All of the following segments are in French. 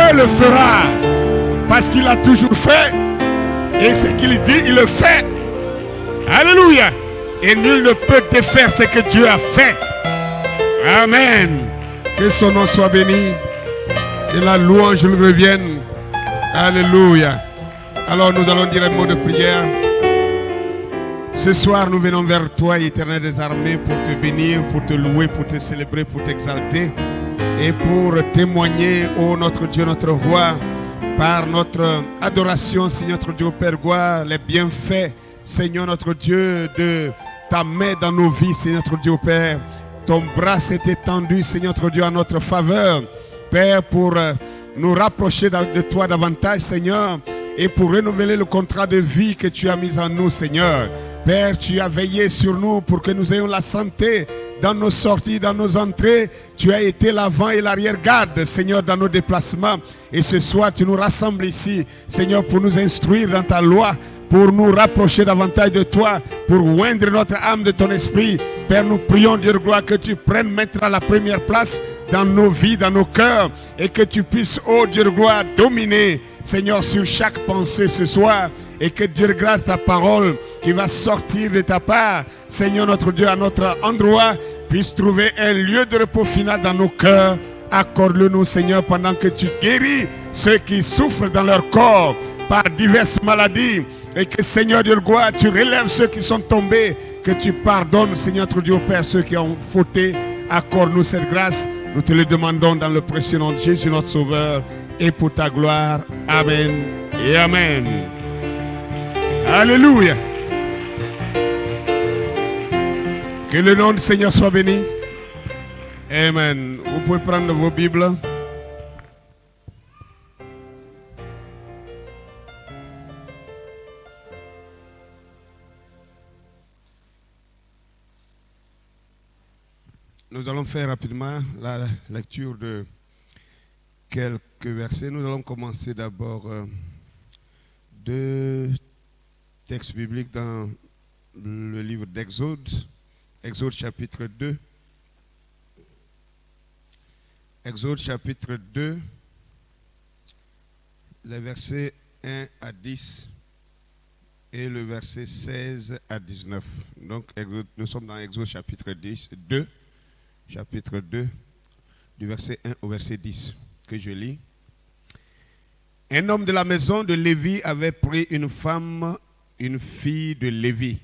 Dieu le fera. Parce qu'il a toujours fait. Et ce qu'il dit, il le fait. Alléluia. Et nul ne peut défaire ce que Dieu a fait. Amen. Que son nom soit béni. Et la louange lui revienne. Alléluia. Alors nous allons dire un mot de prière. Ce soir, nous venons vers toi, Éternel des armées, pour te bénir, pour te louer, pour te célébrer, pour t'exalter et pour témoigner, ô notre Dieu, notre roi, par notre adoration, Seigneur notre Dieu, Père gloire, les bienfaits, Seigneur notre Dieu, de ta main dans nos vies, Seigneur notre Dieu, Père. Ton bras s'est étendu, Seigneur notre Dieu, en notre faveur, Père, pour nous rapprocher de toi davantage, Seigneur, et pour renouveler le contrat de vie que tu as mis en nous, Seigneur. Père, tu as veillé sur nous pour que nous ayons la santé dans nos sorties, dans nos entrées. Tu as été l'avant et l'arrière-garde, Seigneur, dans nos déplacements. Et ce soir, tu nous rassembles ici, Seigneur, pour nous instruire dans ta loi, pour nous rapprocher davantage de toi, pour oindre notre âme de ton esprit. Père, nous prions, Dieu de gloire, que tu prennes maintenant la première place dans nos vies, dans nos cœurs, et que tu puisses, oh Dieu de gloire, dominer, Seigneur, sur chaque pensée ce soir. Et que Dieu de grâce, ta parole qui va sortir de ta part, Seigneur notre Dieu, à notre endroit, puisse trouver un lieu de repos final dans nos cœurs. Accorde-le-nous, Seigneur, pendant que tu guéris ceux qui souffrent dans leur corps par diverses maladies. Et que, Seigneur Dieu de gloire, tu relèves ceux qui sont tombés. Que tu pardonnes, Seigneur notre Dieu, Père, ceux qui ont fauté. Accorde-nous cette grâce. Nous te le demandons dans le précieux nom de Jésus, notre Sauveur, et pour ta gloire. Amen et Amen. Alléluia. Que le nom du Seigneur soit béni. Amen. Vous pouvez prendre vos Bibles. Nous allons faire rapidement la lecture de quelques versets. Nous allons commencer d'abord de texte biblique dans le livre d'Exode, Exode chapitre 2. Exode chapitre 2, les versets 1 à 10 et le verset 16 à 19. Donc nous sommes dans Exode chapitre 2, chapitre 2, du verset 1 au verset 10, que je lis. Un homme de la maison de Lévi avait pris une femme, une fille de Lévi.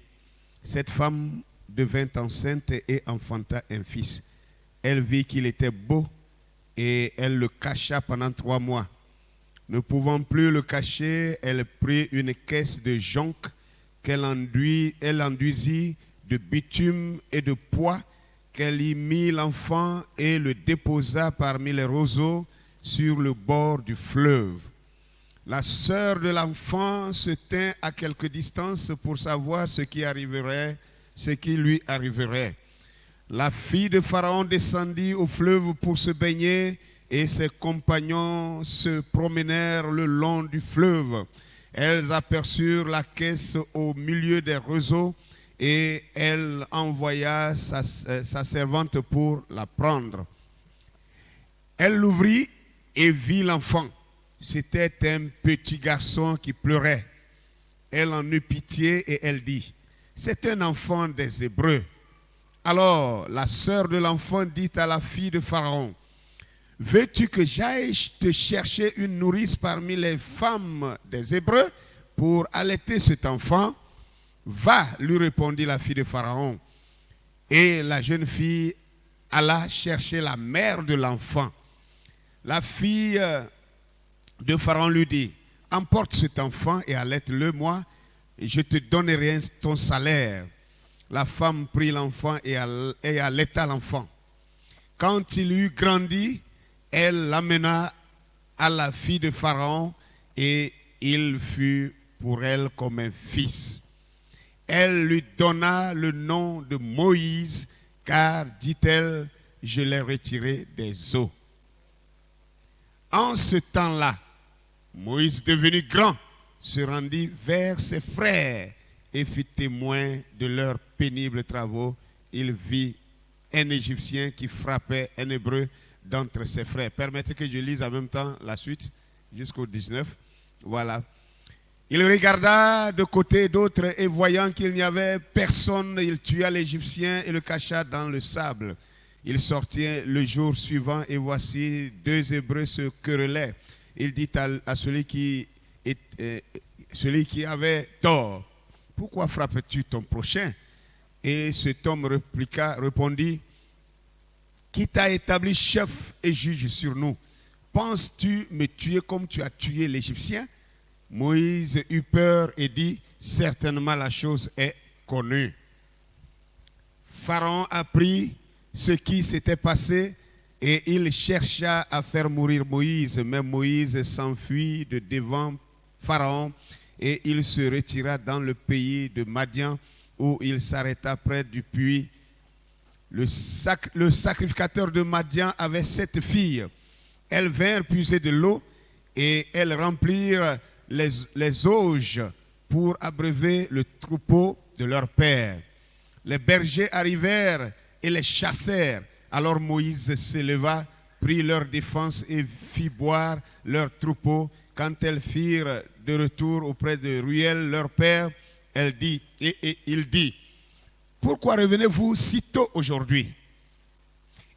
Cette femme devint enceinte et enfanta un fils. Elle vit qu'il était beau et elle le cacha pendant 3 mois. Ne pouvant plus le cacher, elle prit une caisse de jonc qu'elle enduisit de bitume et de pois, qu'elle y mit l'enfant et le déposa parmi les roseaux sur le bord du fleuve. La sœur de l'enfant se tint à quelque distance pour savoir ce qui lui arriverait. La fille de Pharaon descendit au fleuve pour se baigner et ses compagnons se promenèrent le long du fleuve. Elles aperçurent la caisse au milieu des roseaux et elle envoya sa servante pour la prendre. Elle l'ouvrit et vit l'enfant. C'était un petit garçon qui pleurait. Elle en eut pitié et elle dit, « C'est un enfant des Hébreux. » Alors la sœur de l'enfant dit à la fille de Pharaon, « Veux-tu que j'aille te chercher une nourrice parmi les femmes des Hébreux pour allaiter cet enfant ?» « Va, lui répondit la fille de Pharaon. Et la jeune fille alla chercher la mère de l'enfant. La fille de Pharaon lui dit, « Emporte cet enfant et allaite-le moi, et je te donnerai ton salaire. » La femme prit l'enfant et allaita l'enfant. Quand il eut grandi, elle l'amena à la fille de Pharaon et il fut pour elle comme un fils. Elle lui donna le nom de Moïse, car, dit-elle, je l'ai retiré des eaux. En ce temps-là, Moïse, devenu grand, se rendit vers ses frères et fut témoin de leurs pénibles travaux. Il vit un Égyptien qui frappait un Hébreu d'entre ses frères. Permettez que je lise en même temps la suite jusqu'au 19. Voilà. Il regarda de côté et d'autre et voyant qu'il n'y avait personne, il tua l'Égyptien et le cacha dans le sable. Il sortit le jour suivant et voici 2 Hébreux se querellaient. Il dit à celui qui avait tort, « Pourquoi frappes-tu ton prochain ?» Et cet homme répondit, « Qui t'a établi chef et juge sur nous? Penses-tu me tuer comme tu as tué l'Égyptien ?» Moïse eut peur et dit, « Certainement la chose est connue. » Pharaon apprit ce qui s'était passé et il chercha à faire mourir Moïse. Mais Moïse s'enfuit de devant Pharaon et il se retira dans le pays de Madian où il s'arrêta près du puits. Le sacrificateur de Madian avait 7 filles. Elles vinrent puiser de l'eau et elles remplirent les auges pour abreuver le troupeau de leur père. Les bergers arrivèrent et les chassèrent. Alors Moïse se leva, prit leur défense et fit boire leur troupeau. Quand elles firent de retour auprès de Ruel, leur père, il dit, « Pourquoi revenez-vous si tôt aujourd'hui ?»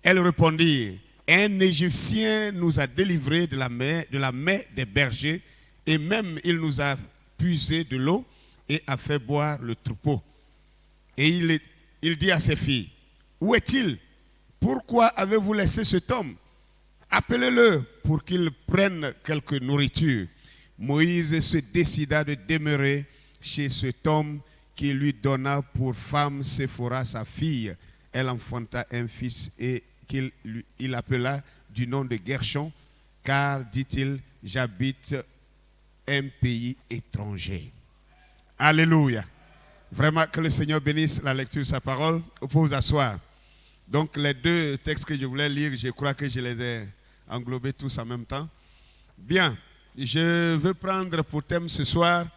Elles répondirent, « Un Égyptien nous a délivrés de la main des bergers, et même il nous a puisé de l'eau et a fait boire le troupeau. » Et il dit à ses filles, « Où est-il? Pourquoi avez-vous laissé cet homme? Appelez-le pour qu'il prenne quelque nourriture. » Moïse se décida de demeurer chez cet homme qui lui donna pour femme Séphora, sa fille. Elle enfanta un fils et il appela du nom de Gershon, car, dit-il, j'habite un pays étranger. Alléluia. Vraiment que le Seigneur bénisse la lecture de sa parole. Vous pouvez vous asseoir. Donc les 2 textes que je voulais lire, je crois que je les ai englobés tous en même temps. Bien, je veux prendre pour thème ce soir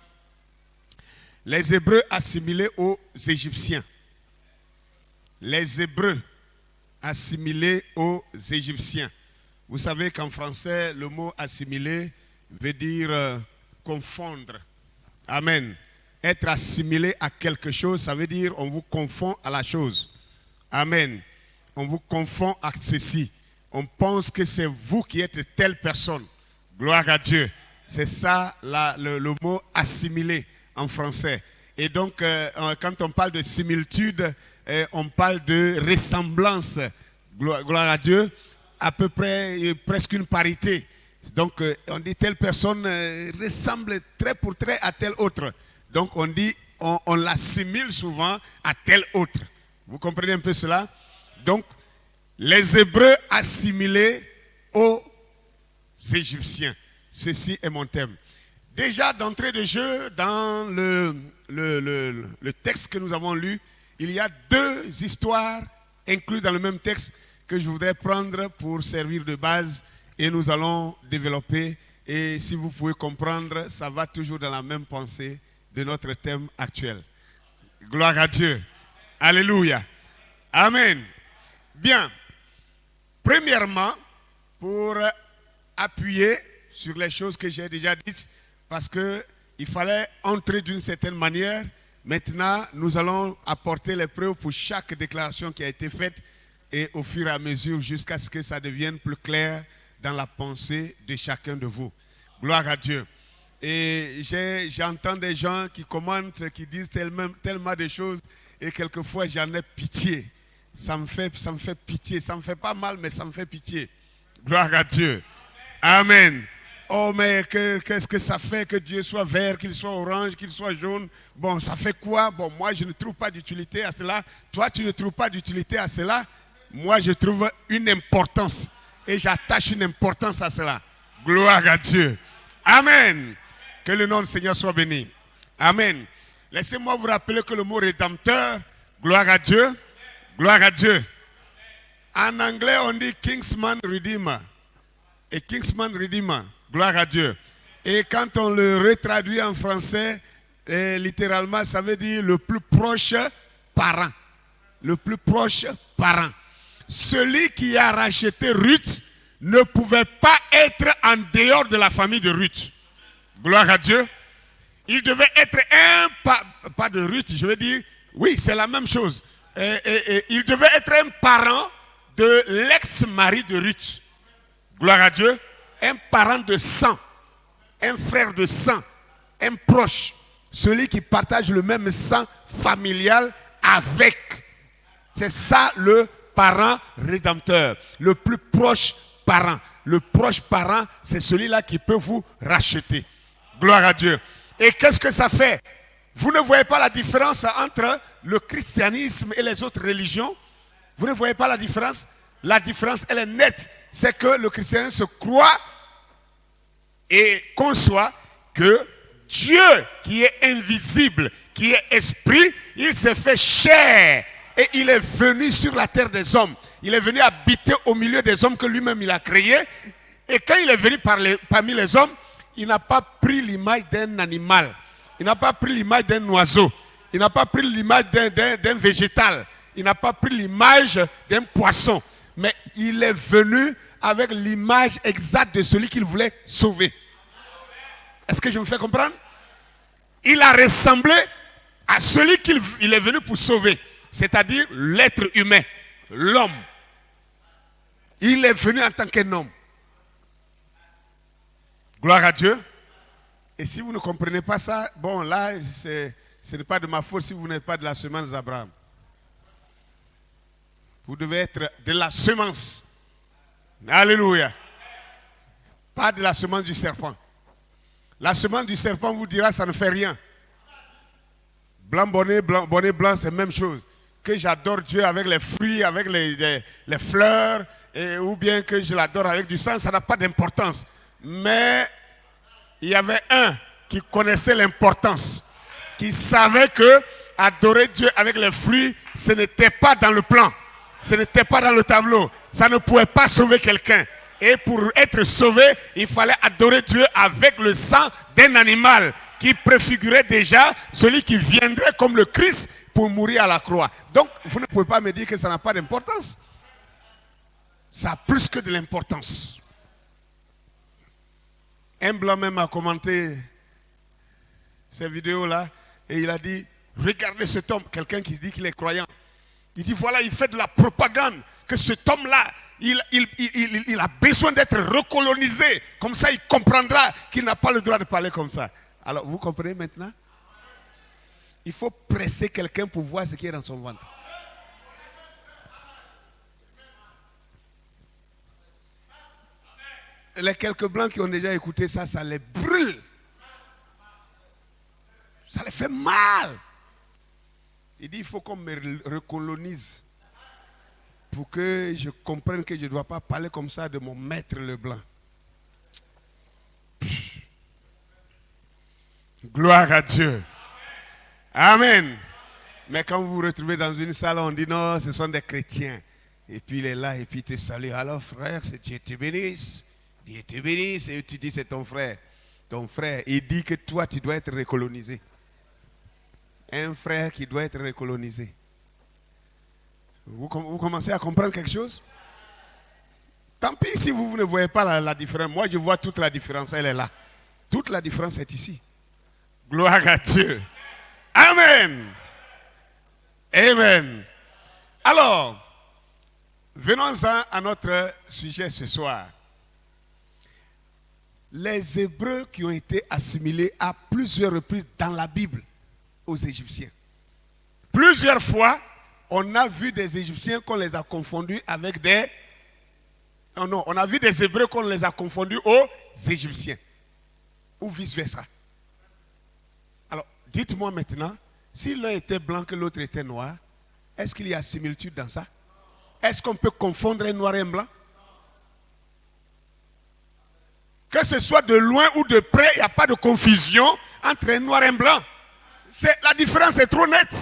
les Hébreux assimilés aux Égyptiens. Les Hébreux assimilés aux Égyptiens. Vous savez qu'en français, le mot assimilé veut dire confondre. Amen. Être assimilé à quelque chose, ça veut dire on vous confond à la chose. Amen. On vous confond à ceci. On pense que c'est vous qui êtes telle personne. Gloire à Dieu. C'est ça le mot assimilé en français. Et donc, quand on parle de similitude, on parle de ressemblance. Gloire à Dieu. À peu près, presque une parité. Donc, on dit telle personne ressemble trait pour trait à telle autre. Donc, on dit, on l'assimile souvent à tel autre. Vous comprenez un peu cela? Donc, les Hébreux assimilés aux Égyptiens. Ceci est mon thème. Déjà, d'entrée de jeu, dans le texte que nous avons lu, il y a 2 histoires incluses dans le même texte que je voudrais prendre pour servir de base et nous allons développer. Et si vous pouvez comprendre, ça va toujours dans la même pensée de notre thème actuel. Gloire à Dieu. Alléluia. Amen. Bien. Premièrement, pour appuyer sur les choses que j'ai déjà dites, parce qu'il fallait entrer d'une certaine manière. Maintenant, nous allons apporter les preuves pour chaque déclaration qui a été faite et au fur et à mesure jusqu'à ce que ça devienne plus clair dans la pensée de chacun de vous. Gloire à Dieu. Et j'entends des gens qui commentent, qui disent tellement de choses et quelquefois j'en ai pitié. Ça me fait pitié. Ça me fait pas mal, mais ça me fait pitié. Gloire à Dieu. Amen. Oh, mais qu'est-ce que ça fait que Dieu soit vert, qu'il soit orange, qu'il soit jaune? Bon, ça fait quoi? Bon, moi, je ne trouve pas d'utilité à cela. Toi, tu ne trouves pas d'utilité à cela. Moi, je trouve une importance. Et j'attache une importance à cela. Gloire à Dieu. Amen. Que le nom du Seigneur soit béni. Amen. Laissez-moi vous rappeler que le mot rédempteur, gloire à Dieu, gloire à Dieu. En anglais, on dit Kingsman Redeemer. Et Kingsman Redeemer, gloire à Dieu. Et quand on le retraduit en français, littéralement, ça veut dire le plus proche parent. Le plus proche parent. celui qui a racheté Ruth ne pouvait pas être en dehors de la famille de Ruth. Gloire à Dieu. Il devait être pas de Ruth, je veux dire, oui, c'est la même chose. Il devait être un parent de l'ex-mari de Ruth. Gloire à Dieu. Un parent de sang, un frère de sang, un proche. Celui qui partage le même sang familial avec. C'est ça le parent rédempteur, le plus proche parent. Le proche parent, c'est celui-là qui peut vous racheter. Gloire à Dieu. Et qu'est-ce que ça fait? Vous ne voyez pas la différence entre le christianisme et les autres religions? Vous ne voyez pas la différence? La différence, elle est nette. C'est que le christianisme croit et conçoit que Dieu, qui est invisible, qui est esprit, il s'est fait chair et il est venu sur la terre des hommes. Il est venu habiter au milieu des hommes que lui-même il a créés. Et quand il est venu parmi les hommes, il n'a pas pris l'image d'un animal. Il n'a pas pris l'image d'un oiseau. Il n'a pas pris l'image d'un végétal. Il n'a pas pris l'image d'un poisson. Mais il est venu avec l'image exacte de celui qu'il voulait sauver. Est-ce que je me fais comprendre? Il a ressemblé à celui qu'il est venu pour sauver. C'est-à-dire l'être humain, l'homme. Il est venu en tant qu'un homme. Gloire à Dieu. Et si vous ne comprenez pas ça, bon là, ce n'est pas de ma faute si vous n'êtes pas de la semence d'Abraham. Vous devez être de la semence. Alléluia. Pas de la semence du serpent. La semence du serpent vous dira ça ne fait rien. Blanc bonnet, blanc, c'est la même chose. Que j'adore Dieu avec les fruits, avec les fleurs, ou bien que je l'adore avec du sang, ça n'a pas d'importance. Mais il y avait un qui connaissait l'importance, qui savait que adorer Dieu avec les fruits, ce n'était pas dans le plan, ce n'était pas dans le tableau, ça ne pouvait pas sauver quelqu'un. Et pour être sauvé, il fallait adorer Dieu avec le sang d'un animal qui préfigurait déjà celui qui viendrait comme le Christ pour mourir à la croix. Donc, vous ne pouvez pas me dire que ça n'a pas d'importance. Ça a plus que de l'importance. Un blanc même a commenté ces vidéos-là et il a dit, regardez cet homme, quelqu'un qui dit qu'il est croyant. Il dit, voilà, il fait de la propagande, que cet homme-là, il a besoin d'être recolonisé. Comme ça, il comprendra qu'il n'a pas le droit de parler comme ça. Alors, vous comprenez maintenant? Il faut presser quelqu'un pour voir ce qui est dans son ventre. Les quelques blancs qui ont déjà écouté ça, ça les brûle. Ça les fait mal. Il dit, il faut qu'on me recolonise pour que je comprenne que je ne dois pas parler comme ça de mon maître le blanc. Gloire à Dieu. Amen. Mais quand vous vous retrouvez dans une salle, on dit non, ce sont des chrétiens. Et puis il est là et puis il te salue. Alors frère, c'est Dieu te bénisse. Dieu te bénisse. Et tu dis c'est ton frère. Ton frère, il dit que toi tu dois être recolonisé. Un frère qui doit être recolonisé. Vous commencez à comprendre quelque chose? Tant pis si vous ne voyez pas la différence. Moi je vois toute la différence, elle est là. Toute la différence est ici. Gloire à Dieu. Amen. Amen. Alors, venons-en à notre sujet ce soir. Les Hébreux qui ont été assimilés à plusieurs reprises dans la Bible aux Égyptiens. Plusieurs fois, on a vu des Égyptiens qu'on les a confondus avec des... Non, on a vu des Hébreux qu'on les a confondus aux Égyptiens. Ou vice-versa. Alors, dites-moi maintenant, si l'un était blanc que l'autre était noir, est-ce qu'il y a similitude dans ça? Est-ce qu'on peut confondre un noir et un blanc? Que ce soit de loin ou de près, il n'y a pas de confusion entre un noir et un blanc. La différence est trop nette.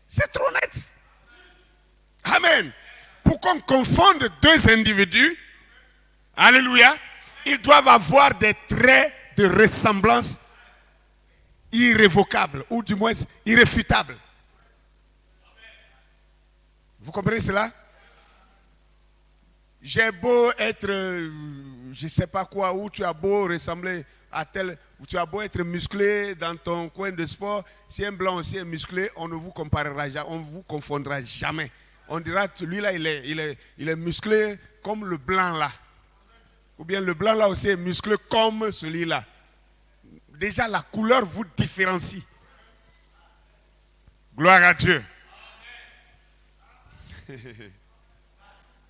C'est trop net. Amen. Pour qu'on confonde deux individus, alléluia, ils doivent avoir des traits de ressemblance irrévocables, ou du moins irréfutables. Vous comprenez cela? j'ai beau être, je ne sais pas quoi, où tu as beau ressembler à tel, où tu as beau être musclé dans ton coin de sport, si un blanc aussi est musclé, on ne vous comparera jamais, on ne vous confondra jamais. On dira, lui-là, il est musclé comme le blanc là. Ou bien le blanc là aussi est musclé comme celui-là. Déjà, la couleur vous différencie. Gloire à Dieu.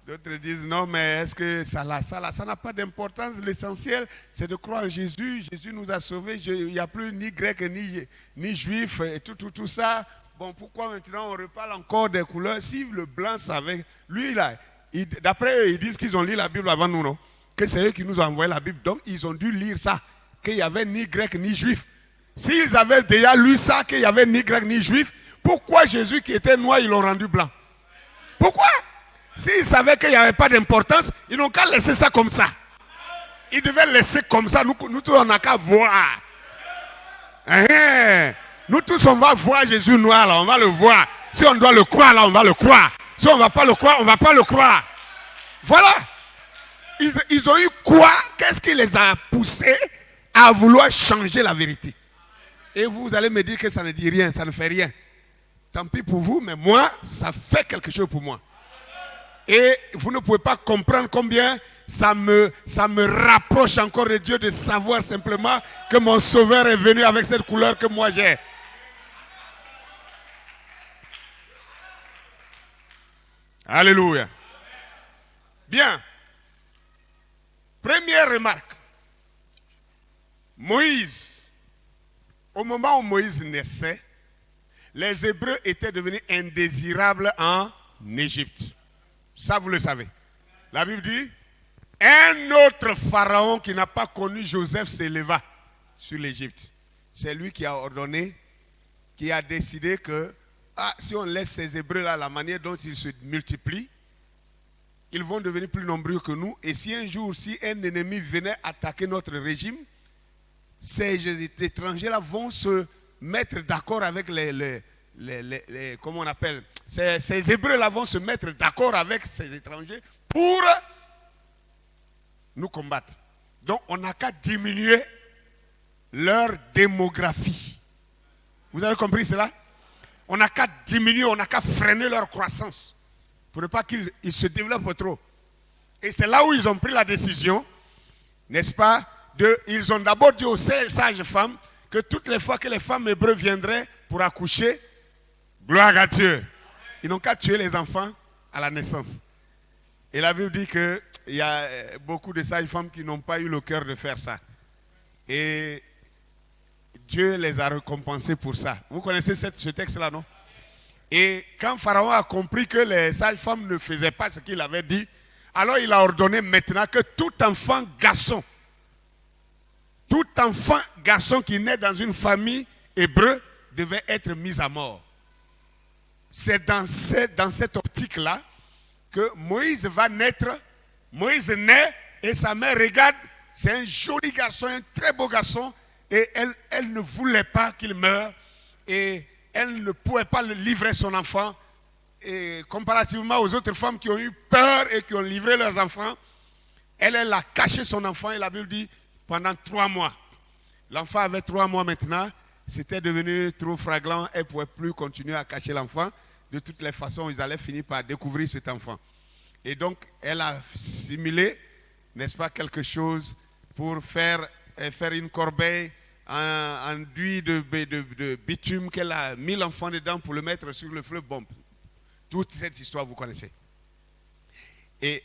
D'autres disent non, mais est-ce que ça n'a pas d'importance. L'essentiel, c'est de croire en Jésus. Jésus nous a sauvés. Il n'y a plus ni grec, ni juif, et tout ça. Bon, pourquoi maintenant on reparle encore des couleurs? Si le blanc savait, lui là, d'après eux, ils disent qu'ils ont lu la Bible avant nous, non? Que c'est eux qui nous ont envoyé la Bible. Donc, ils ont dû lire ça, qu'il n'y avait ni grec, ni juif. S'ils avaient déjà lu ça, qu'il n'y avait ni grec, ni juif, pourquoi Jésus qui était noir, ils l'ont rendu blanc? Pourquoi? S'ils savaient qu'il n'y avait pas d'importance, ils n'ont qu'à laisser ça comme ça. Ils devaient laisser comme ça. Nous tous, on n'a qu'à voir. Nous tous, on va voir Jésus noir, là, on va le voir. Si on doit le croire, là, on va le croire. Si on ne va pas le croire, on ne va pas le croire. Voilà. Ils ont eu quoi? Qu'est-ce qui les a poussés à vouloir changer la vérité? Et vous allez me dire que ça ne dit rien, ça ne fait rien. Tant pis pour vous, mais moi, ça fait quelque chose pour moi. Et vous ne pouvez pas comprendre combien ça me rapproche encore de Dieu de savoir simplement que mon Sauveur est venu avec cette couleur que moi j'ai. Alléluia. Bien. Première remarque. Moïse, au moment où Moïse naissait, les Hébreux étaient devenus indésirables en Égypte. Ça, vous le savez. La Bible dit, un autre pharaon qui n'a pas connu Joseph s'éleva sur l'Égypte. C'est lui qui a ordonné, qui a décidé que si on laisse ces Hébreux-là, la manière dont ils se multiplient, ils vont devenir plus nombreux que nous. Et si un jour, si un ennemi venait attaquer notre régime, ces étrangers-là vont se mettre d'accord avec comment on appelle, ces Hébreux-là vont se mettre d'accord avec ces étrangers pour nous combattre. Donc, on n'a qu'à diminuer leur démographie. Vous avez compris cela? On n'a qu'à diminuer, on n'a qu'à freiner leur croissance pour ne pas qu'ils se développent trop. Et c'est là où ils ont pris la décision, n'est-ce pas? Ils ont d'abord dit aux sages femmes que toutes les fois que les femmes hébreux viendraient pour accoucher, gloire à Dieu, ils n'ont qu'à tuer les enfants à la naissance. Et la Bible dit qu'il y a beaucoup de sages femmes qui n'ont pas eu le cœur de faire ça. Et Dieu les a récompensés pour ça. Vous connaissez ce texte-là, non? Et quand Pharaon a compris que les sages femmes ne faisaient pas ce qu'il avait dit, alors il a ordonné maintenant que tout enfant garçon qui naît dans une famille hébreu devait être mis à mort. C'est dans cette optique-là que Moïse va naître. Moïse naît et sa mère regarde, c'est un joli garçon, un très beau garçon, et elle ne voulait pas qu'il meure, et elle ne pouvait pas livrer son enfant. Et comparativement aux autres femmes qui ont eu peur et qui ont livré leurs enfants, elle a caché son enfant, et la Bible dit pendant 3 mois. L'enfant avait 3 mois maintenant, c'était devenu trop flagrant, elle ne pouvait plus continuer à cacher l'enfant. De toutes les façons, ils allaient finir par découvrir cet enfant. Et donc, elle a simulé, n'est-ce pas, quelque chose pour faire une corbeille en enduit de bitume qu'elle a mis l'enfant dedans pour le mettre sur le fleuve Bombe. Toute cette histoire, vous connaissez. Et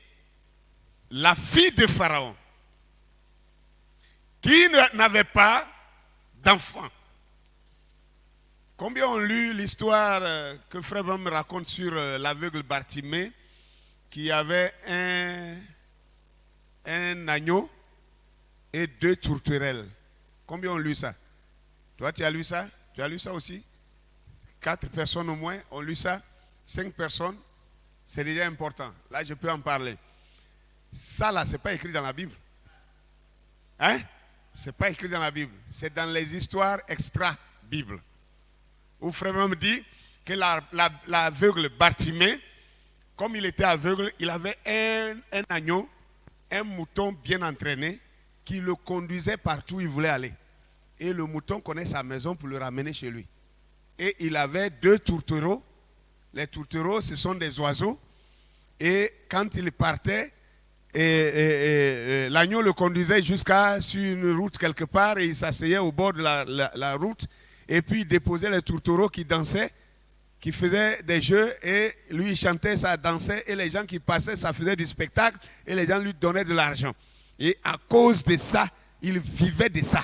la fille de Pharaon, qui n'avait pas d'enfant. Combien ont lu l'histoire que Frère Branham me raconte sur l'aveugle Bartimée qui avait un agneau et 2 tourterelles? Combien ont lu ça? Toi, tu as lu ça? Tu as lu ça aussi? 4 personnes au moins ont lu ça. 5 personnes, c'est déjà important. Là, je peux en parler. Ça, là, ce n'est pas écrit dans la Bible. Hein? Ce n'est pas écrit dans la Bible. C'est dans les histoires extra-Bible. Où Frère me dit que l'aveugle Bartimée, comme il était aveugle, il avait un agneau, un mouton bien entraîné, qui le conduisait partout où il voulait aller. Et le mouton connaît sa maison pour le ramener chez lui. Et il avait 2 tourtereaux. Les tourtereaux, ce sont des oiseaux. Et quand il partait, l'agneau le conduisait jusqu'à sur une route quelque part et il s'asseyait au bord de la route. Et puis il déposait les tourtereaux qui dansaient, qui faisaient des jeux. Et lui, il chantait, ça dansait. Et les gens qui passaient, ça faisait du spectacle. Et les gens lui donnaient de l'argent. Et à cause de ça, il vivait de ça.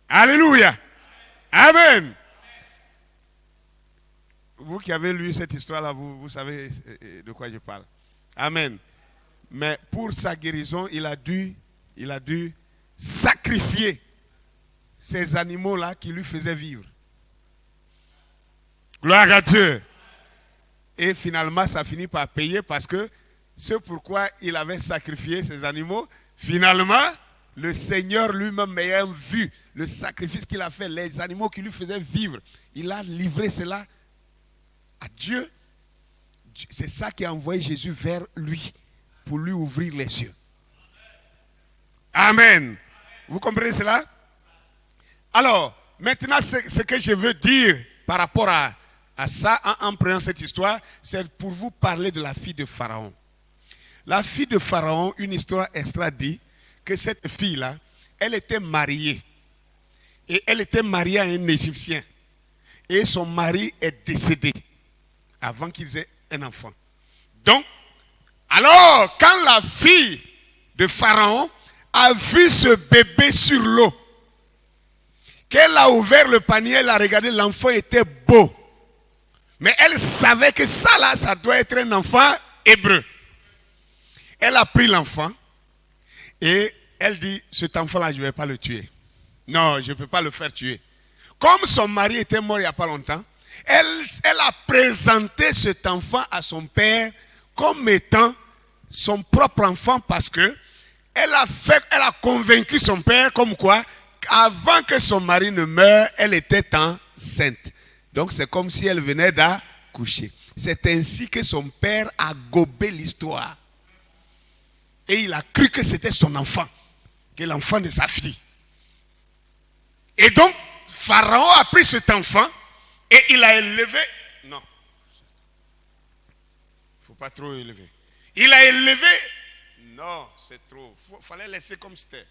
Alléluia. Amen. Vous qui avez lu cette histoire-là, vous savez de quoi je parle. Amen. Mais pour sa guérison, il a dû sacrifier ces animaux-là qui lui faisaient vivre. Gloire à Dieu. Et finalement, ça finit par payer parce que c'est pourquoi il avait sacrifié ces animaux. Finalement, le Seigneur lui-même ayant vu le sacrifice qu'il a fait, les animaux qui lui faisaient vivre, il a livré cela à Dieu. C'est ça qui a envoyé Jésus vers lui pour lui ouvrir les yeux. Amen. Vous comprenez cela? Alors, maintenant, ce que je veux dire par rapport à ça, en prenant cette histoire, c'est pour vous parler de la fille de Pharaon. La fille de Pharaon, une histoire extra dit que cette fille-là, elle était mariée. Et elle était mariée à un Égyptien. Et son mari est décédé avant qu'ils aient un enfant. Donc, alors, quand la fille de Pharaon a vu ce bébé sur l'eau, qu'elle a ouvert le panier, elle a regardé, l'enfant était beau. Mais elle savait que ça là, ça doit être un enfant hébreu. Elle a pris l'enfant et elle dit, cet enfant-là, je ne vais pas le tuer. Non, je ne peux pas le faire tuer. Comme son mari était mort il n'y a pas longtemps, elle a présenté cet enfant à son père comme étant son propre enfant parce que elle a convaincu son père comme quoi, avant que son mari ne meure, elle était enceinte. Donc c'est comme si elle venait d'accoucher. C'est ainsi que son père a gobé l'histoire. Et il a cru que c'était son enfant, que l'enfant de sa fille. Et donc, Pharaon a pris cet enfant et il a élevé. Non. Il ne faut pas trop élever. Il a élevé. Non, c'est trop. Il fallait laisser comme c'était.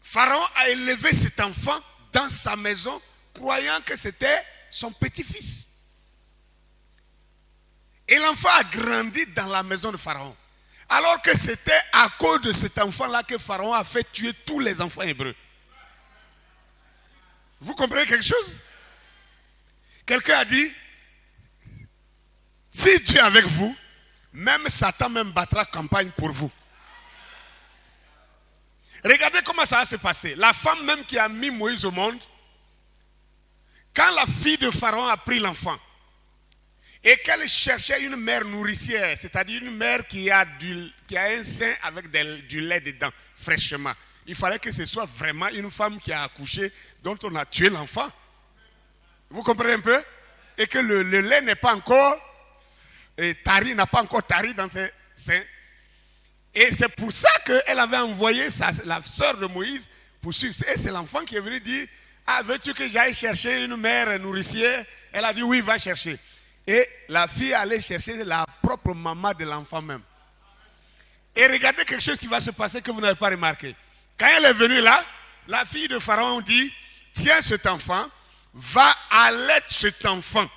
Pharaon a élevé cet enfant dans sa maison, croyant que c'était son petit-fils. Et l'enfant a grandi dans la maison de Pharaon. Alors que c'était à cause de cet enfant-là que Pharaon a fait tuer tous les enfants hébreux. Vous comprenez quelque chose? Quelqu'un a dit, si Dieu est avec vous, même Satan même battra campagne pour vous. Regardez comment ça va se passer. La femme même qui a mis Moïse au monde, quand la fille de Pharaon a pris l'enfant, et qu'elle cherchait une mère nourricière, c'est-à-dire une mère qui a un sein avec du lait dedans, fraîchement. Il fallait que ce soit vraiment une femme qui a accouché, dont on a tué l'enfant. Vous comprenez un peu? Et que le lait n'est pas encore tari, n'a pas encore tari dans ses seins. Et c'est pour ça qu'elle avait envoyé la sœur de Moïse pour suivre. Et c'est l'enfant qui est venu dire, ah, veux-tu que j'aille chercher une mère nourricière? Elle a dit, oui, va chercher. Et la fille allait chercher la propre maman de l'enfant même. Et regardez quelque chose qui va se passer que vous n'avez pas remarqué. Quand elle est venue là, la fille de Pharaon dit, tiens cet enfant, va allaiter cet enfant.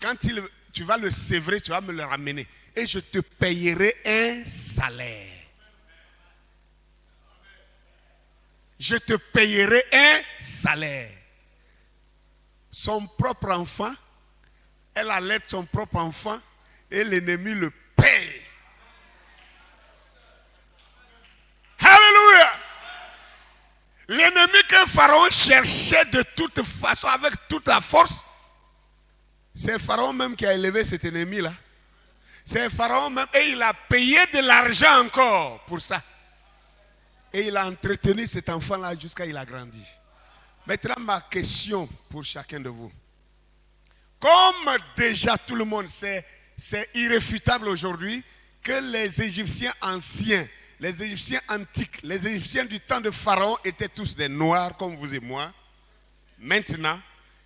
Quand tu vas le sévrer, tu vas me le ramener. Et je te payerai un salaire. Je te payerai un salaire. Son propre enfant, elle allaite son propre enfant et l'ennemi le paye. Alléluia. L'ennemi que Pharaon cherchait de toute façon, avec toute la force, c'est Pharaon même qui a élevé cet ennemi-là. C'est Pharaon même, et il a payé de l'argent encore pour ça. Et il a entretenu cet enfant-là jusqu'à ce qu'il a grandi. Maintenant, ma question pour chacun de vous. Comme déjà tout le monde sait, c'est irréfutable aujourd'hui que les Égyptiens anciens, les Égyptiens antiques, les Égyptiens du temps de Pharaon étaient tous des noirs comme vous et moi. Maintenant,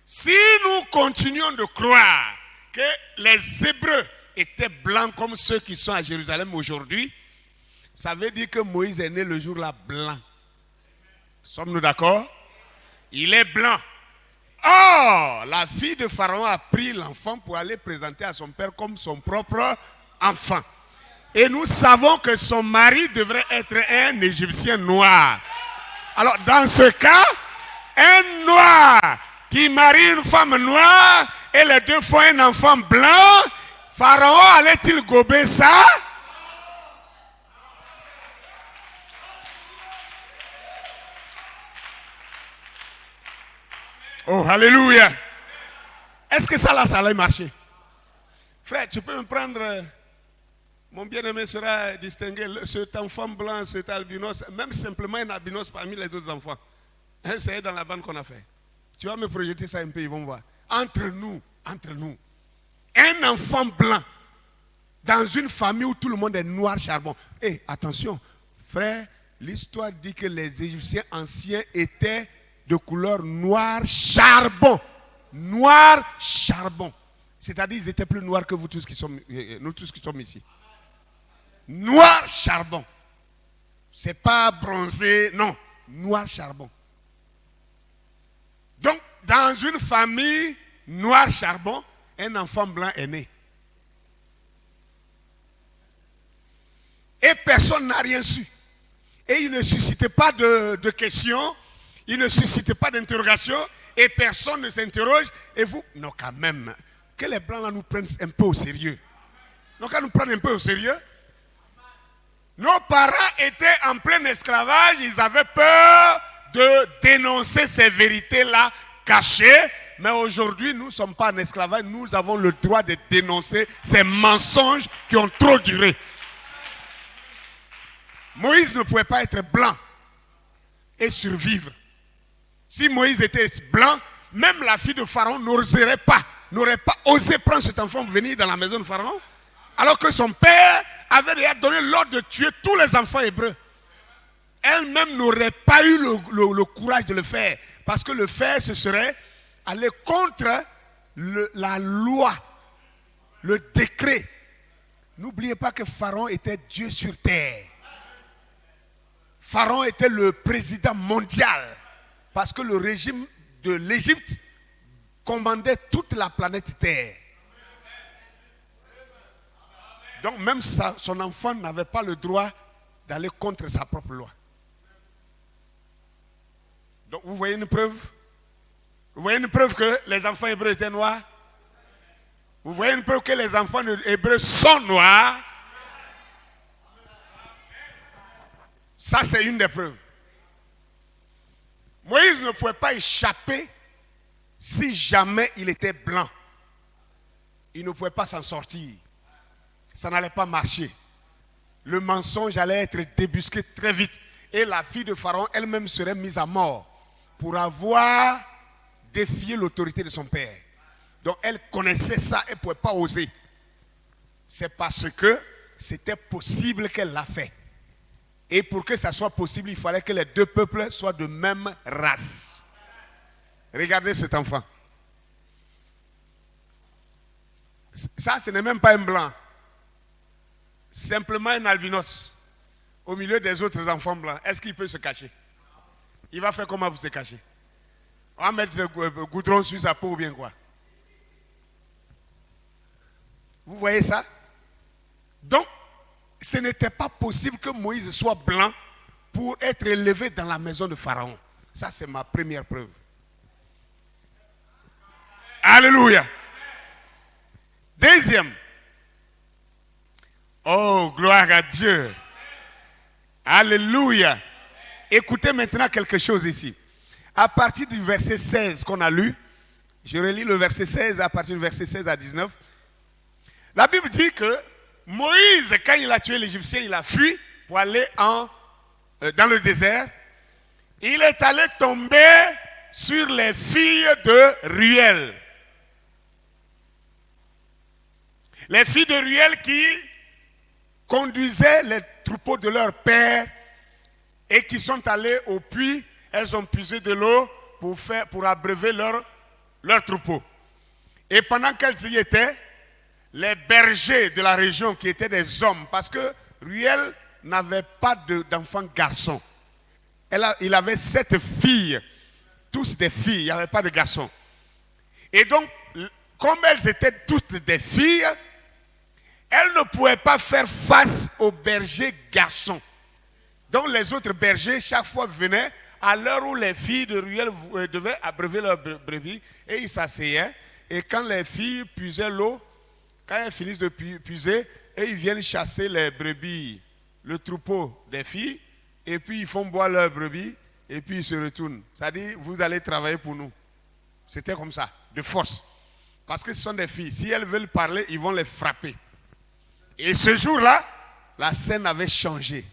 si nous continuons de croire que les Hébreux étaient blancs comme ceux qui sont à Jérusalem aujourd'hui, ça veut dire que Moïse est né le jour-là blanc. Sommes-nous d'accord? Il est blanc. Or, la fille de Pharaon a pris l'enfant pour aller présenter à son père comme son propre enfant. Et nous savons que son mari devrait être un Égyptien noir. Alors, dans ce cas, un noir qui marie une femme noire et les deux font un enfant blanc, Pharaon allait-il gober ça? Oh, alléluia. Est-ce que ça là, ça allait marcher? Frère, tu peux me prendre, mon bien-aimé sera distingué, cet enfant blanc, cet albinos, même simplement un albinos parmi les autres enfants. C'est dans la bande qu'on a fait. Tu vas me projeter ça un peu, ils vont voir. Entre nous, un enfant blanc dans une famille où tout le monde est noir charbon. Et attention, frère, l'histoire dit que les Égyptiens anciens étaient de couleur noir charbon. Noir charbon. C'est-à-dire ils étaient plus noirs que vous tous qui sommes, nous tous qui sommes ici. Noir charbon. C'est pas bronzé, non. Noir charbon. Donc, dans une famille noir charbon, un enfant blanc est né. Et personne n'a rien su. Et il ne suscitait pas de questions. Il ne suscite pas d'interrogation et personne ne s'interroge. Et vous, non quand même, que les Blancs là nous prennent un peu au sérieux. Donc à nous prendre un peu au sérieux. Nos parents étaient en plein esclavage, ils avaient peur de dénoncer ces vérités-là cachées. Mais aujourd'hui, nous ne sommes pas en esclavage, nous avons le droit de dénoncer ces mensonges qui ont trop duré. Moïse ne pouvait pas être blanc et survivre. Si Moïse était blanc, même la fille de Pharaon n'aurait pas osé prendre cet enfant pour venir dans la maison de Pharaon, alors que son père avait déjà donné l'ordre de tuer tous les enfants hébreux. Elle-même n'aurait pas eu le courage de le faire, parce que le faire, ce serait aller contre la loi, le décret. N'oubliez pas que Pharaon était Dieu sur terre. Pharaon était le président mondial. Parce que le régime de l'Égypte commandait toute la planète Terre. Donc même son enfant n'avait pas le droit d'aller contre sa propre loi. Donc vous voyez une preuve? Vous voyez une preuve que les enfants hébreux étaient noirs? Vous voyez une preuve que les enfants hébreux sont noirs? Ça c'est une des preuves. Moïse ne pouvait pas échapper si jamais il était blanc. Il ne pouvait pas s'en sortir. Ça n'allait pas marcher. Le mensonge allait être débusqué très vite. Et la fille de Pharaon elle-même serait mise à mort pour avoir défié l'autorité de son père. Donc elle connaissait ça et ne pouvait pas oser. C'est parce que c'était possible qu'elle l'a fait. Et pour que ça soit possible, il fallait que les deux peuples soient de même race. Regardez cet enfant. Ça, ce n'est même pas un blanc. Simplement un albinos. Au milieu des autres enfants blancs. Est-ce qu'il peut se cacher? Il va faire comment pour se cacher? On va mettre le goudron sur sa peau ou bien quoi? Vous voyez ça? Donc, ce n'était pas possible que Moïse soit blanc pour être élevé dans la maison de Pharaon. Ça, c'est ma première preuve. Alléluia. Deuxième. Oh, gloire à Dieu. Alléluia. Écoutez maintenant quelque chose ici. À partir du verset 16 qu'on a lu, je relis le verset 16 à partir du verset 16 à 19. La Bible dit que Moïse, quand il a tué l'Égyptien, il a fui pour aller dans le désert. Il est allé tomber sur les filles de Ruel. Les filles de Ruel qui conduisaient les troupeaux de leur père et qui sont allées au puits, elles ont puisé de l'eau pour abreuver leur troupeau. Et pendant qu'elles y étaient, les bergers de la région qui étaient des hommes, parce que Ruel n'avait pas d'enfants garçons. Il avait 7 filles, tous des filles, il n'y avait pas de garçons. Et donc, comme elles étaient toutes des filles, elles ne pouvaient pas faire face aux bergers garçons. Donc les autres bergers, chaque fois venaient à l'heure où les filles de Ruel devaient abreuver leurs brebis, et ils s'asseyaient. Et quand les filles puisaient l'eau, quand elles finissent de puiser, et ils viennent chasser les brebis, le troupeau des filles, et puis ils font boire leurs brebis, et puis ils se retournent. C'est-à-dire, vous allez travailler pour nous. C'était comme ça, de force. Parce que ce sont des filles. Si elles veulent parler, ils vont les frapper. Et ce jour-là, la scène avait changé.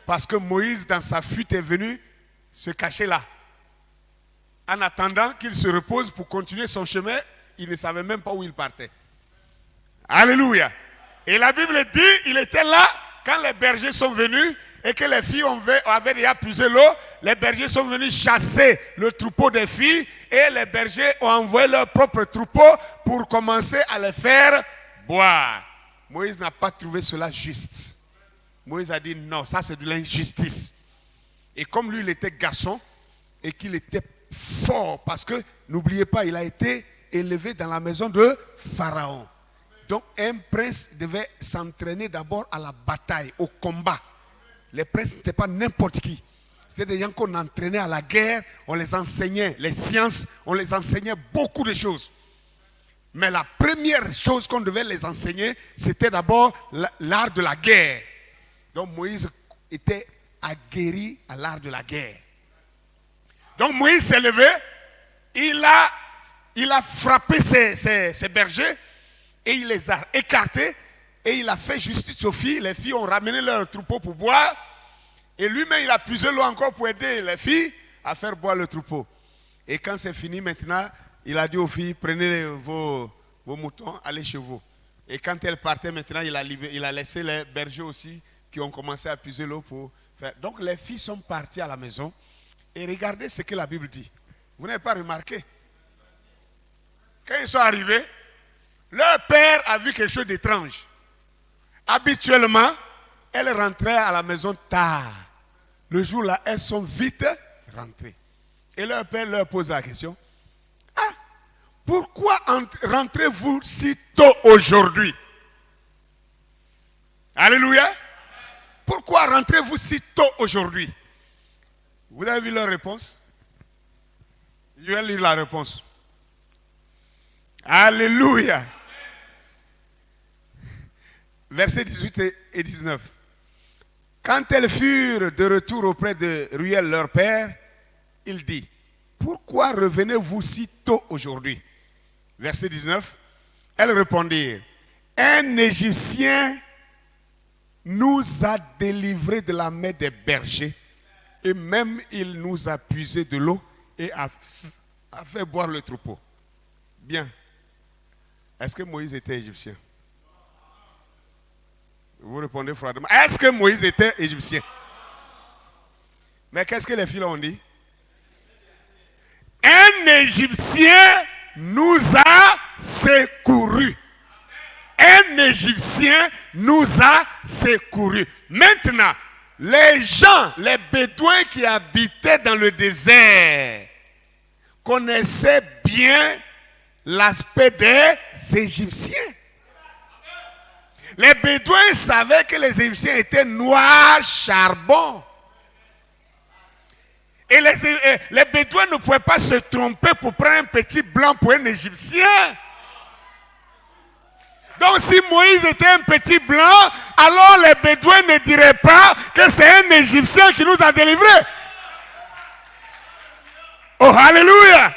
Parce que Moïse, dans sa fuite, est venu se cacher là. En attendant qu'il se repose pour continuer son chemin, il ne savait même pas où il partait. Alléluia. Et la Bible dit, il était là quand les bergers sont venus et que les filles avaient déjà puisé l'eau. Les bergers sont venus chasser le troupeau des filles et les bergers ont envoyé leur propre troupeau pour commencer à les faire boire. Moïse n'a pas trouvé cela juste. Moïse a dit non, ça c'est de l'injustice. Et comme lui il était garçon et qu'il était fort, parce que n'oubliez pas, il a été élevé dans la maison de Pharaon. Donc un prince devait s'entraîner d'abord à la bataille, au combat. Les princes n'étaient pas n'importe qui. C'était des gens qu'on entraînait à la guerre, on les enseignait les sciences, on les enseignait beaucoup de choses. Mais la première chose qu'on devait les enseigner, c'était d'abord l'art de la guerre. Donc Moïse était aguerri à l'art de la guerre. Donc Moïse s'est levé, il a frappé ses bergers et il les a écartés et il a fait justice aux filles. Les filles ont ramené leur troupeau pour boire et lui-même il a puisé l'eau encore pour aider les filles à faire boire le troupeau. Et quand c'est fini maintenant, il a dit aux filles, prenez vos moutons, allez chez vous. Et quand elles partaient maintenant, il a laissé les bergers aussi qui ont commencé à puiser l'eau pour faire. Donc les filles sont parties à la maison et regardez ce que la Bible dit. Vous n'avez pas remarqué? Quand ils sont arrivés, leur père a vu quelque chose d'étrange. Habituellement, elles rentraient à la maison tard. Le jour-là, elles sont vite rentrées. Et leur père leur pose la question. Ah, pourquoi rentrez-vous si tôt aujourd'hui? Alléluia. Pourquoi rentrez-vous si tôt aujourd'hui? Vous avez vu leur réponse? Je vais lire la réponse. Alléluia. Versets 18 et 19. Quand elles furent de retour auprès de Ruel, leur père, il dit, pourquoi revenez-vous si tôt aujourd'hui? Verset 19. Elles répondirent, un Égyptien nous a délivrés de la main des bergers et même il nous a puisé de l'eau et a fait boire le troupeau. Bien. Est-ce que Moïse était égyptien? Vous répondez froidement. Est-ce que Moïse était égyptien? Mais qu'est-ce que les filles ont dit? Un Égyptien nous a secourus. Un Égyptien nous a secourus. Maintenant, les gens, les Bédouins qui habitaient dans le désert connaissaient bien l'aspect des Égyptiens. Les Bédouins savaient que les Égyptiens étaient noirs charbon. Et les Bédouins ne pouvaient pas se tromper pour prendre un petit blanc pour un Égyptien. Donc si Moïse était un petit blanc, alors les Bédouins ne diraient pas que c'est un Égyptien qui nous a délivrés. Oh, alléluia!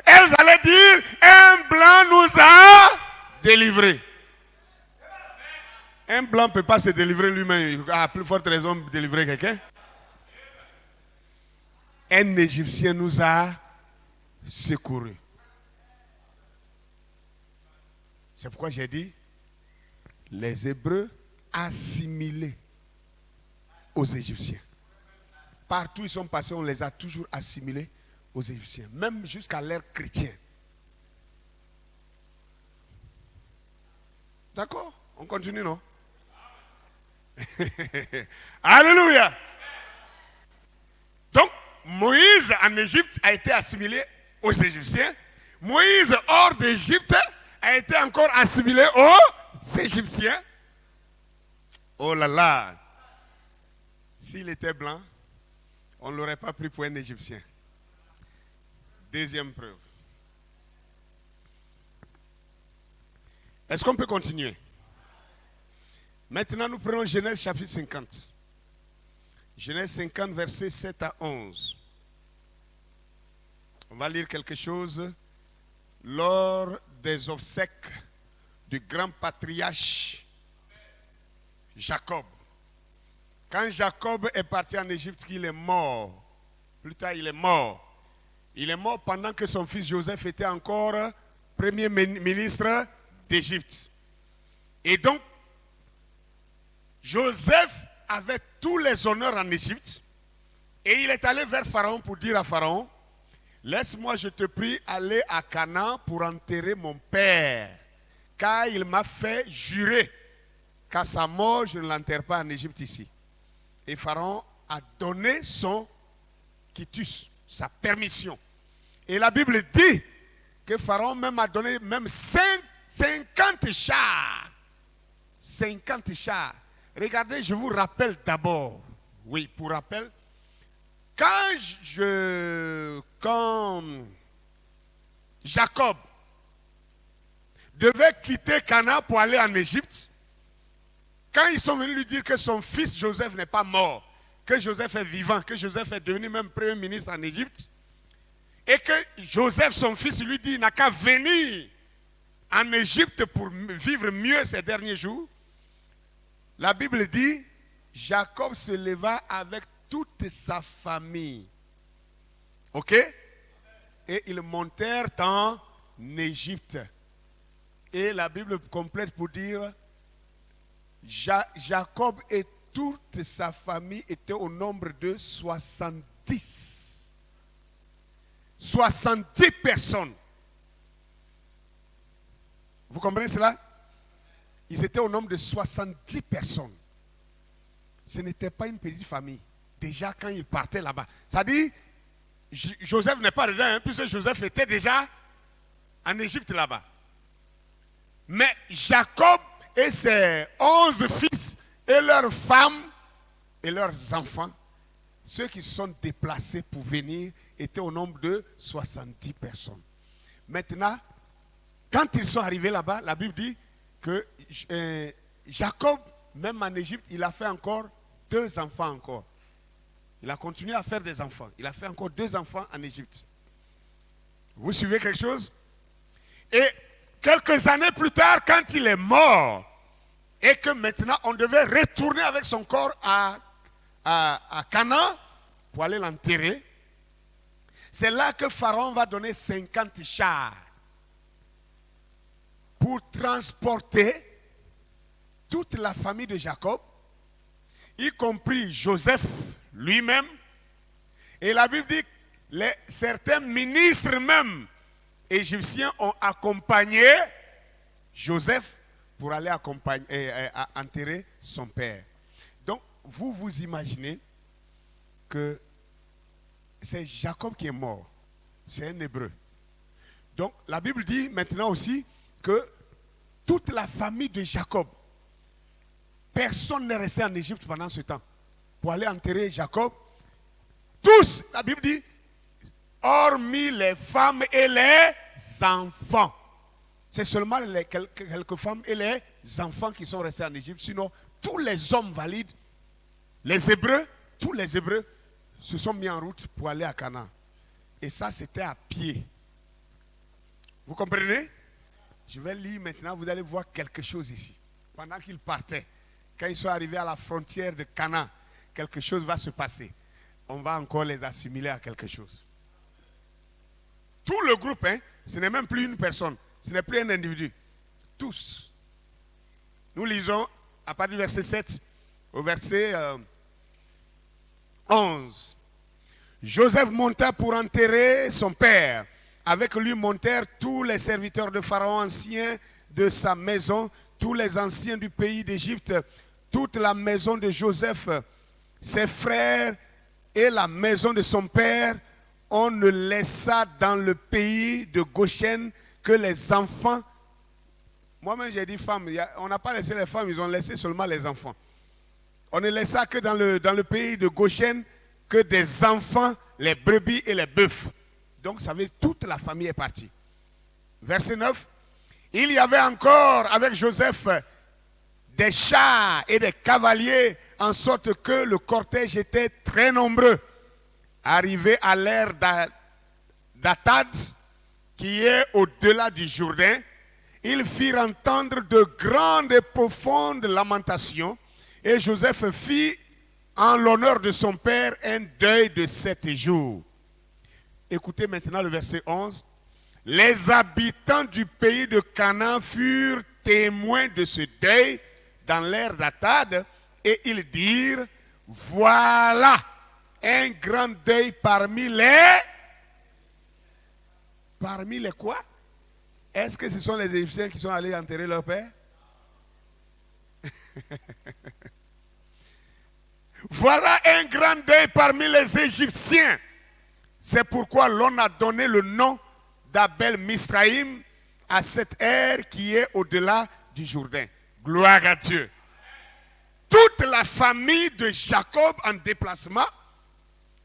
Elles allaient dire, un blanc nous a délivrés. Un blanc ne peut pas se délivrer lui-même. À plus forte raison, délivrer quelqu'un. Un Égyptien nous a secourus. C'est pourquoi j'ai dit, les Hébreux assimilés aux Égyptiens. Partout où ils sont passés, on les a toujours assimilés aux Égyptiens, même jusqu'à l'ère chrétienne. D'accord? On continue, non? Alléluia! Donc, Moïse en Égypte a été assimilé aux Égyptiens. Moïse hors d'Égypte a été encore assimilé aux Égyptiens. Oh là là! S'il était blanc, on ne l'aurait pas pris pour un Égyptien. Deuxième preuve. Est-ce qu'on peut continuer? Maintenant, nous prenons Genèse chapitre 50. Genèse 50, versets 7 à 11. On va lire quelque chose. Lors des obsèques du grand patriarche Jacob. Quand Jacob est parti en Égypte, il est mort. Plus tard, il est mort. Il est mort pendant que son fils Joseph était encore premier ministre d'Égypte. Et donc, Joseph avait tous les honneurs en Égypte. Et il est allé vers Pharaon pour dire à Pharaon, laisse-moi, je te prie, aller à Canaan pour enterrer mon père. Car il m'a fait jurer qu'à sa mort, je ne l'enterre pas en Égypte ici. Et Pharaon a donné son quitus, sa permission. Et la Bible dit que Pharaon même a donné même 50 chars. 50 chars. Regardez, je vous rappelle d'abord, oui, pour rappel, quand Jacob devait quitter Canaan pour aller en Égypte, quand ils sont venus lui dire que son fils Joseph n'est pas mort, que Joseph est vivant, que Joseph est devenu même premier ministre en Égypte, et que Joseph, son fils, lui dit, il n'a qu'à venir en Égypte pour vivre mieux ces derniers jours, la Bible dit, Jacob se leva avec toute sa famille. Ok? Et ils montèrent en Égypte. Et la Bible complète pour dire, Jacob et toute sa famille étaient au nombre de 70. 70 personnes. Vous comprenez cela? Ils étaient au nombre de 70 personnes. Ce n'était pas une petite famille. Déjà quand ils partaient là-bas. Ça dit, Joseph n'est pas dedans, hein, puisque Joseph était déjà en Égypte là-bas. Mais Jacob et ses 11 fils et leurs femmes et leurs enfants, ceux qui se sont déplacés pour venir, étaient au nombre de 70 personnes. Maintenant, quand ils sont arrivés là-bas, la Bible dit que Jacob, même en Égypte, il a fait encore 2 enfants encore. Il a continué à faire des enfants. Il a fait encore 2 enfants en Égypte. Vous suivez quelque chose? Et quelques années plus tard, quand il est mort, et que maintenant on devait retourner avec son corps à Canaan pour aller l'enterrer, c'est là que Pharaon va donner 50 chars pour transporter toute la famille de Jacob, y compris Joseph lui-même. Et la Bible dit que certains ministres même égyptiens ont accompagné Joseph pour aller enterrer son père. Donc, vous vous imaginez que c'est Jacob qui est mort. C'est un Hébreu. Donc, la Bible dit maintenant aussi que toute la famille de Jacob, personne n'est resté en Égypte pendant ce temps pour aller enterrer Jacob. Tous, la Bible dit, hormis les femmes et les enfants. C'est seulement quelques femmes et les enfants qui sont restés en Égypte. Sinon, tous les hommes valides, les Hébreux, tous les Hébreux se sont mis en route pour aller à Canaan. Et ça, c'était à pied. Vous comprenez? Je vais lire maintenant, vous allez voir quelque chose ici. Pendant qu'ils partaient, quand ils sont arrivés à la frontière de Canaan, quelque chose va se passer. On va encore les assimiler à quelque chose. Tout le groupe, hein, ce n'est même plus une personne, ce n'est plus un individu. tous. Nous lisons à partir du verset 7 au verset 11. Joseph monta pour enterrer son père. Avec lui montèrent tous les serviteurs de Pharaon anciens de sa maison, tous les anciens du pays d'Égypte, toute la maison de Joseph, ses frères et la maison de son père. On ne laissa dans le pays de Goshen que les enfants. Moi-même j'ai dit femmes, on n'a pas laissé les femmes, ils ont laissé seulement les enfants. On ne laissa que dans le pays de Goshen que des enfants, les brebis et les bœufs. Donc ça veut dire toute la famille est partie. Verset 9. Il y avait encore avec Joseph des chars et des cavaliers, en sorte que le cortège était très nombreux. Arrivé à l'ère d'Atad, qui est au-delà du Jourdain, ils firent entendre de grandes et profondes lamentations, et Joseph fit en l'honneur de son père un deuil de 7 jours. Écoutez maintenant le verset 11. Les habitants du pays de Canaan furent témoins de ce deuil dans l'ère d'Atad, et ils dirent, voilà un grand deuil parmi les... Parmi les quoi? Est-ce que ce sont les Égyptiens qui sont allés enterrer leur père? Voilà un grand deuil parmi les Égyptiens. C'est pourquoi l'on a donné le nom d'Abel Misraïm à cette ère qui est au-delà du Jourdain. Gloire à Dieu. Toute la famille de Jacob en déplacement,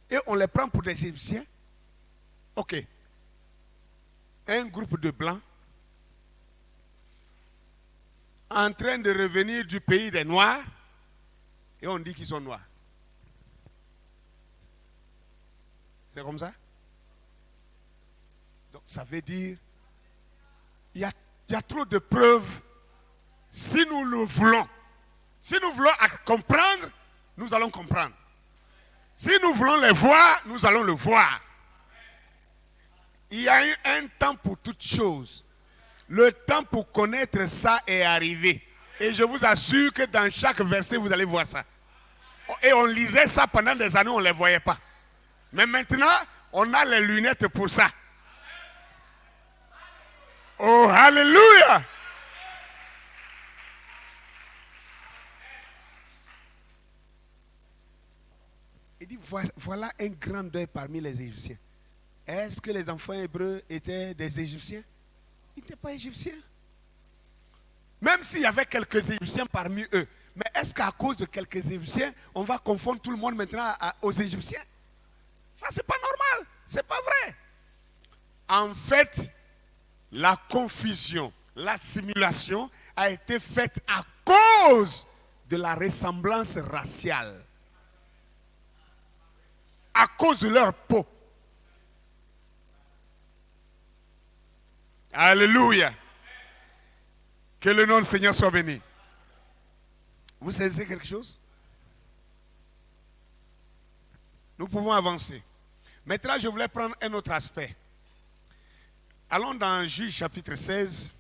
et on les prend pour des Égyptiens. Ok. Un groupe de blancs en train de revenir du pays des Noirs, et on dit qu'ils sont noirs. C'est comme ça? Donc ça veut dire, il y a trop de preuves. Si nous le voulons, si nous voulons comprendre, nous allons comprendre. Si nous voulons le voir, nous allons le voir. Il y a eu un temps pour toutes choses. Le temps pour connaître ça est arrivé. Et je vous assure que dans chaque verset, vous allez voir ça. Et on lisait ça pendant des années, on ne les voyait pas. Mais maintenant, on a les lunettes pour ça. Oh, alléluia! Il dit, voilà un grand deuil parmi les Égyptiens. Est-ce que les enfants hébreux étaient des Égyptiens? Ils n'étaient pas Égyptiens. Même s'il y avait quelques Égyptiens parmi eux. Mais est-ce qu'à cause de quelques Égyptiens, on va confondre tout le monde maintenant aux Égyptiens? Ça, c'est pas normal. C'est pas vrai. En fait, la confusion, l'assimilation a été faite à cause de la ressemblance raciale. À cause de leur peau. Alléluia. Que le nom du Seigneur soit béni. Vous saisissez quelque chose? Nous pouvons avancer. Maintenant, je voulais prendre un autre aspect. Allons dans Juge chapitre 16.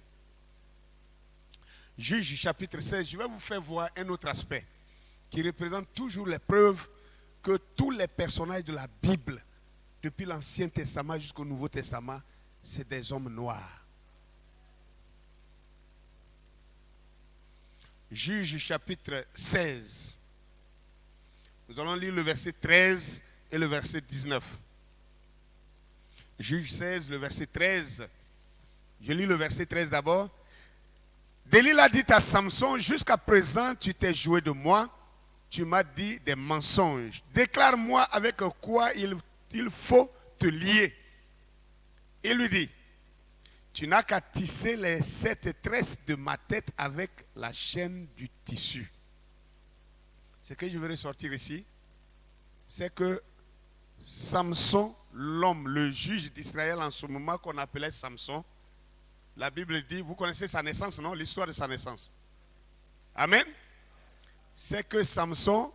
Juge chapitre 16, je vais vous faire voir un autre aspect qui représente toujours les preuves que tous les personnages de la Bible, depuis l'Ancien Testament jusqu'au Nouveau Testament, c'est des hommes noirs. Juge chapitre 16. Nous allons lire le verset 13 et le verset 19. Juge 16, le verset 13. Je lis le verset 13 d'abord. Delilah dit à Samson, jusqu'à présent tu t'es joué de moi, tu m'as dit des mensonges. Déclare-moi avec quoi il faut te lier. Il lui dit, tu n'as qu'à tisser les 7 tresses de ma tête avec la chaîne du tissu. Ce que je veux ressortir ici, c'est que Samson, l'homme, le juge d'Israël en ce moment qu'on appelait Samson, la Bible dit, vous connaissez sa naissance, non? L'histoire de sa naissance. Amen. C'est que Samson,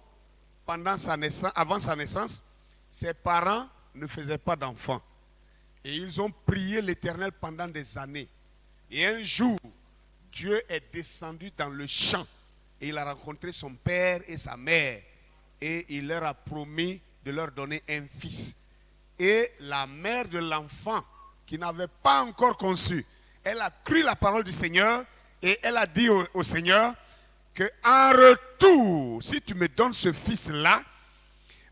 pendant sa naissance, avant sa naissance, ses parents ne faisaient pas d'enfants. Et ils ont prié l'Éternel pendant des années. Et un jour, Dieu est descendu dans le champ et il a rencontré son père et sa mère et il leur a promis de leur donner un fils. Et la mère de l'enfant qui n'avait pas encore conçu, elle a cru la parole du Seigneur et elle a dit au Seigneur que en retour, si tu me donnes ce fils-là,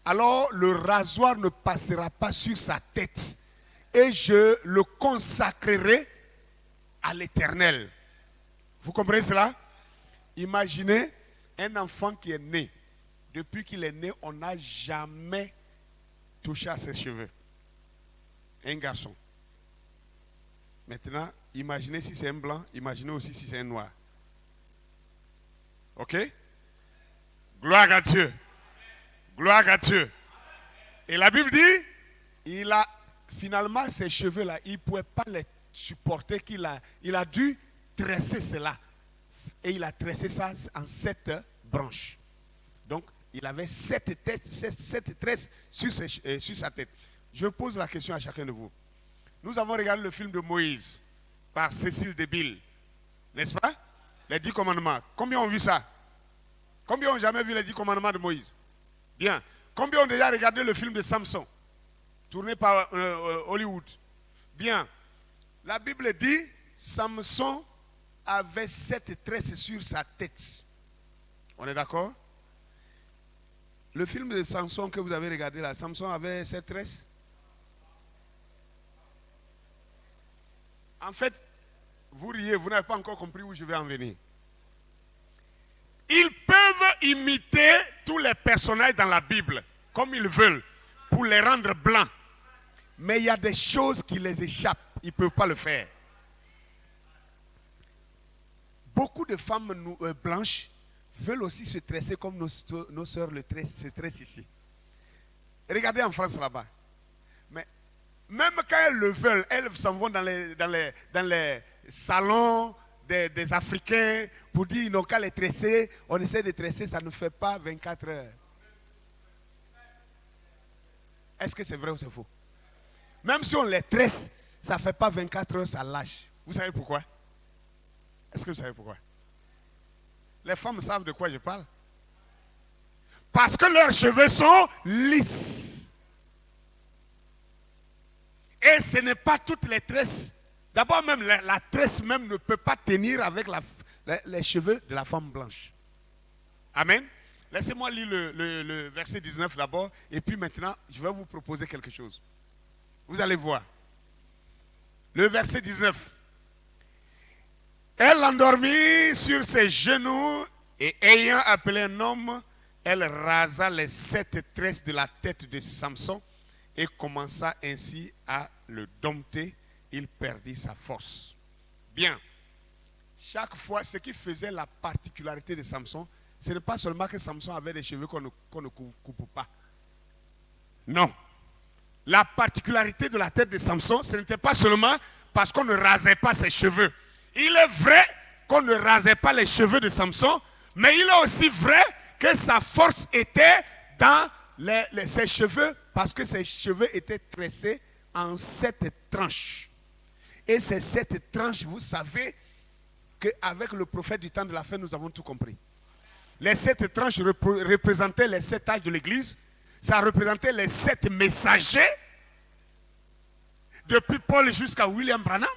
alors le rasoir ne passera pas sur sa tête et je le consacrerai à l'Éternel. Vous comprenez cela? Imaginez un enfant qui est né. Depuis qu'il est né, on n'a jamais touché à ses cheveux. Un garçon. Maintenant, imaginez si c'est un blanc, imaginez aussi si c'est un noir. Ok? Gloire à Dieu. Gloire à Dieu. Et la Bible dit, il a finalement ces cheveux-là, il ne pouvait pas les supporter, il a dû tresser cela. Et il a tressé ça en 7 branches. Donc, il avait 7 tresses sur sa tête. Je pose la question à chacun de vous. Nous avons regardé le film de Moïse par Cécile Debille, n'est-ce pas? Les 10 commandements. Combien ont vu ça? Combien ont jamais vu les 10 commandements de Moïse? Bien. Combien ont déjà regardé le film de Samson, tourné par Hollywood? Bien. La Bible dit, Samson avait 7 tresses sur sa tête. On est d'accord? Le film de Samson que vous avez regardé là, Samson avait 7 tresses? En fait, vous riez, vous n'avez pas encore compris où je vais en venir. Ils peuvent imiter tous les personnages dans la Bible, comme ils veulent, pour les rendre blancs. Mais il y a des choses qui les échappent. Ils ne peuvent pas le faire. Beaucoup de femmes blanches veulent aussi se tresser comme nos sœurs se tressent ici. Regardez en France là-bas. Mais même quand elles le veulent, elles s'en vont dans les salons des Africains pour dire ils n'ont qu'à les tresser. On essaie de tresser, ça ne fait pas 24 heures. Est-ce que c'est vrai ou c'est faux? Même si on les tresse, ça ne fait pas 24 heures, ça lâche. Vous savez pourquoi? Est-ce que vous savez pourquoi? Les femmes savent de quoi je parle. Parce que leurs cheveux sont lisses. Et ce n'est pas toutes les tresses. D'abord même, la tresse même ne peut pas tenir avec les cheveux de la femme blanche. Amen. Laissez-moi lire le verset 19 d'abord. Et puis maintenant, je vais vous proposer quelque chose. Vous allez voir. Le verset 19. Elle l'endormit sur ses genoux et ayant appelé un homme, elle rasa les 7 tresses de la tête de Samson et commença ainsi à le dompter. Il perdit sa force. Bien. Chaque fois, ce qui faisait la particularité de Samson, ce n'est pas seulement que Samson avait des cheveux qu'on ne coupe pas. Non. La particularité de la tête de Samson, ce n'était pas seulement parce qu'on ne rasait pas ses cheveux. Il est vrai qu'on ne rasait pas les cheveux de Samson, mais il est aussi vrai que sa force était dans ses cheveux, parce que ses cheveux étaient tressés en 7 tranches. Et ces 7 tranches, vous savez qu'avec le prophète du temps de la fin, nous avons tout compris. Les 7 tranches représentaient les 7 âges de l'Église. Ça représentait les 7 messagers, depuis Paul jusqu'à William Branham.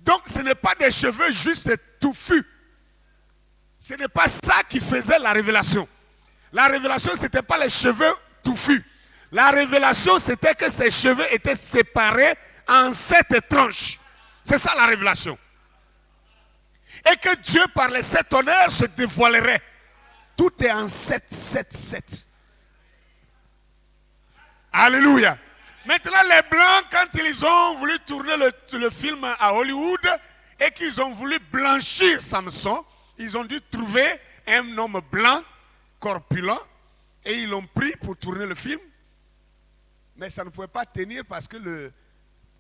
Donc ce n'est pas des cheveux juste touffus. Ce n'est pas ça qui faisait la révélation. La révélation, ce n'était pas les cheveux touffus. La révélation, c'était que ces cheveux étaient séparés en 7 tranches. C'est ça la révélation. Et que Dieu, par les 7 honneurs, se dévoilerait. Tout est en 7, 7, 7. Alléluia. Maintenant, les Blancs, quand ils ont voulu tourner le film à Hollywood et qu'ils ont voulu blanchir Samson, ils ont dû trouver un homme blanc, corpulent, et ils l'ont pris pour tourner le film. Mais ça ne pouvait pas tenir parce que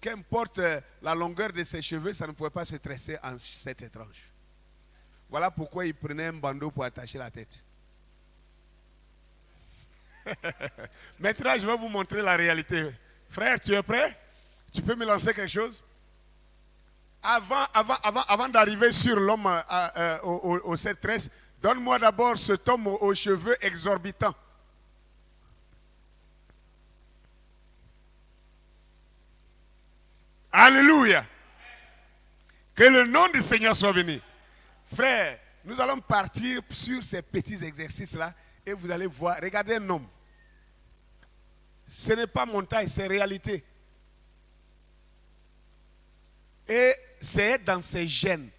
qu'importe la longueur de ses cheveux, ça ne pouvait pas se tresser en 7 tranches. Voilà pourquoi ils prenaient un bandeau pour attacher la tête. Maintenant, je vais vous montrer la réalité. Frère, tu es prêt? Tu peux me lancer quelque chose? Avant d'arriver sur l'homme aux 7 tresses, donne-moi d'abord cet homme aux cheveux exorbitants. Alléluia. Que le nom du Seigneur soit béni. Frère, nous allons partir sur ces petits exercices-là et vous allez voir, regardez un homme. Ce n'est pas montagne, c'est réalité. Et c'est dans ses gènes.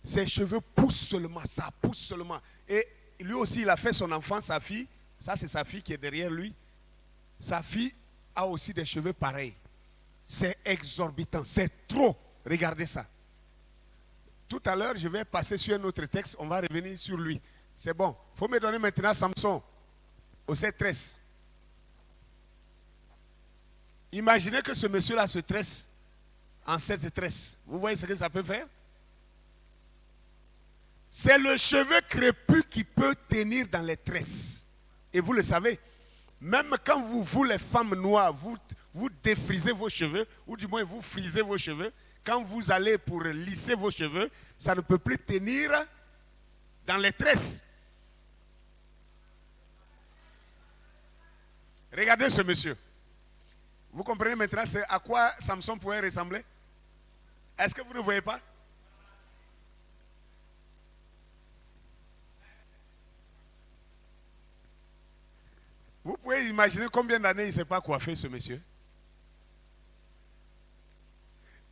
Ses cheveux poussent seulement, ça pousse seulement. Et lui aussi, il a fait son enfant, sa fille. Ça, c'est sa fille qui est derrière lui. Sa fille a aussi des cheveux pareils. C'est exorbitant, c'est trop. Regardez ça. Tout à l'heure, je vais passer sur un autre texte. On va revenir sur lui. C'est bon. Il faut me donner maintenant Samson aux 7 tresses. Imaginez que ce monsieur-là se tresse en 7 tresses. Vous voyez ce que ça peut faire? C'est le cheveu crépus qui peut tenir dans les tresses. Et vous le savez, même quand vous les femmes noires, vous défrisez vos cheveux, ou du moins vous frisez vos cheveux, quand vous allez pour lisser vos cheveux, ça ne peut plus tenir dans les tresses. Regardez ce monsieur. Vous comprenez maintenant à quoi Samson pourrait ressembler? Est-ce que vous ne voyez pas? Vous pouvez imaginer combien d'années il ne s'est pas coiffé, ce monsieur.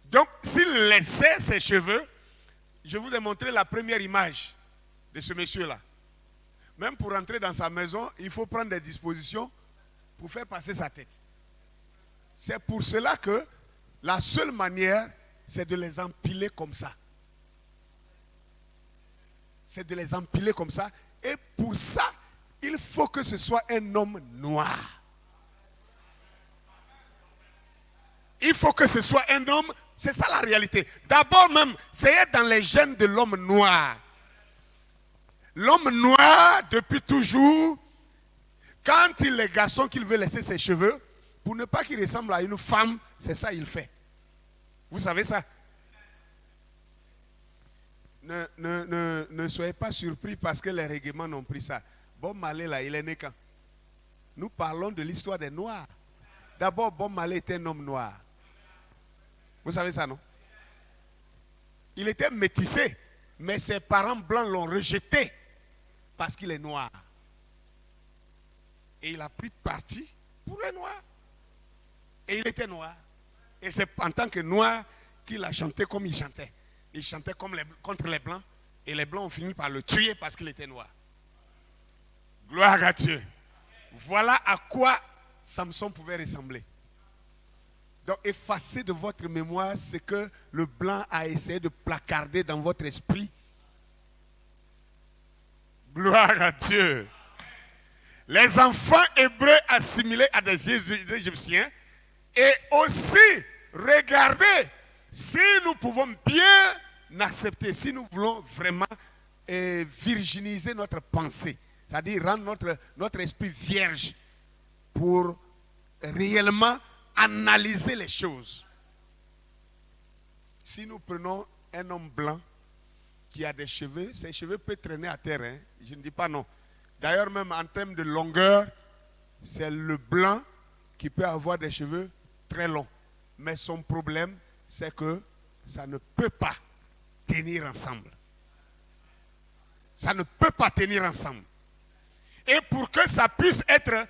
Donc, s'il laissait ses cheveux, je vous ai montré la première image de ce monsieur-là. Même pour entrer dans sa maison, il faut prendre des dispositions pour faire passer sa tête. C'est pour cela que la seule manière, c'est de les empiler comme ça. C'est de les empiler comme ça. Et pour ça, il faut que ce soit un homme noir. Il faut que ce soit un homme, c'est ça la réalité. D'abord même, c'est dans les gènes de l'homme noir. L'homme noir, depuis toujours, quand il est garçon qu'il veut laisser ses cheveux, pour ne pas qu'il ressemble à une femme, c'est ça qu'il fait. Vous savez ça? Ne soyez pas surpris parce que les règlements n'ont pris ça. Bob Marley là, il est né quand? Nous parlons de l'histoire des Noirs. D'abord, Bob Marley était un homme noir. Vous savez ça, non? Il était métissé, mais ses parents blancs l'ont rejeté parce qu'il est noir. Et il a pris parti pour les Noirs. Et il était noir. Et c'est en tant que noir qu'il a chanté comme il chantait. Il chantait contre les Blancs. Et les Blancs ont fini par le tuer parce qu'il était noir. Gloire à Dieu. Voilà à quoi Samson pouvait ressembler. Donc effacez de votre mémoire ce que le blanc a essayé de placarder dans votre esprit. Gloire à Dieu. Les enfants hébreux assimilés à des Égyptiens. Et aussi, regardez, si nous pouvons bien accepter, si nous voulons vraiment virginiser notre pensée, c'est-à-dire rendre notre esprit vierge pour réellement analyser les choses. Si nous prenons un homme blanc qui a des cheveux, ses cheveux peuvent traîner à terre, hein, je ne dis pas non. D'ailleurs, même en termes de longueur, c'est le blanc qui peut avoir des cheveux très longs. Mais son problème, c'est que ça ne peut pas tenir ensemble. Ça ne peut pas tenir ensemble. Et pour que ça puisse être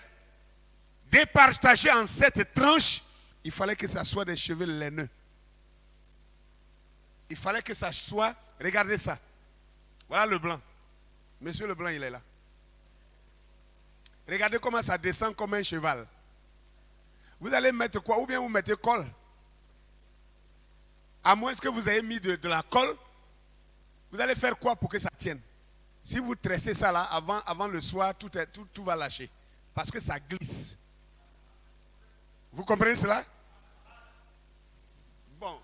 départagé en 7 tranches, il fallait que ça soit des cheveux laineux. Il fallait que ça soit, regardez ça. Voilà le blanc. Monsieur le blanc, il est là. Regardez comment ça descend comme un cheval. Vous allez mettre quoi? Ou bien vous mettez colle. À moins que vous ayez mis de la colle, vous allez faire quoi pour que ça tienne? Si vous tressez ça là, avant le soir, tout va lâcher. Parce que ça glisse. Vous comprenez cela? Bon,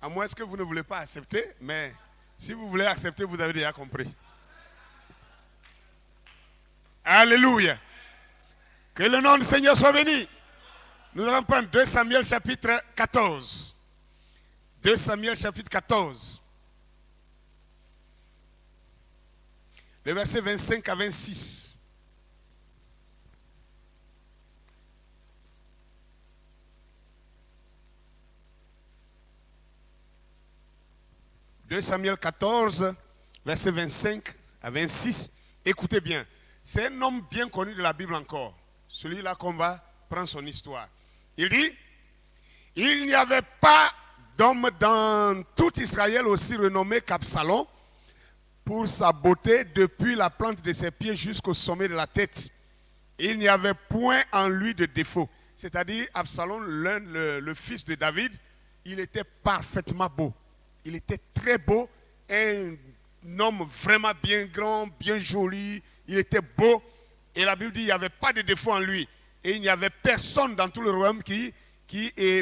à moins que vous ne voulez pas accepter, mais si vous voulez accepter, vous avez déjà compris. Alléluia. Que le nom du Seigneur soit béni. Nous allons prendre 2 Samuel chapitre 14. 2 Samuel chapitre 14. Le verset 25 à 26. « 2 Samuel 14, verset 25 à 26. Écoutez bien, c'est un homme bien connu de la Bible encore. Celui-là qu'on va prendre son histoire. Il dit, il n'y avait pas d'homme dans tout Israël aussi renommé qu'Absalom pour sa beauté depuis la plante de ses pieds jusqu'au sommet de la tête. Il n'y avait point en lui de défaut. C'est-à-dire, Absalom, le fils de David, il était parfaitement beau. Il était très beau, un homme vraiment bien grand, bien joli, il était beau. Et la Bible dit qu'il n'y avait pas de défaut en lui. Et il n'y avait personne dans tout le royaume qui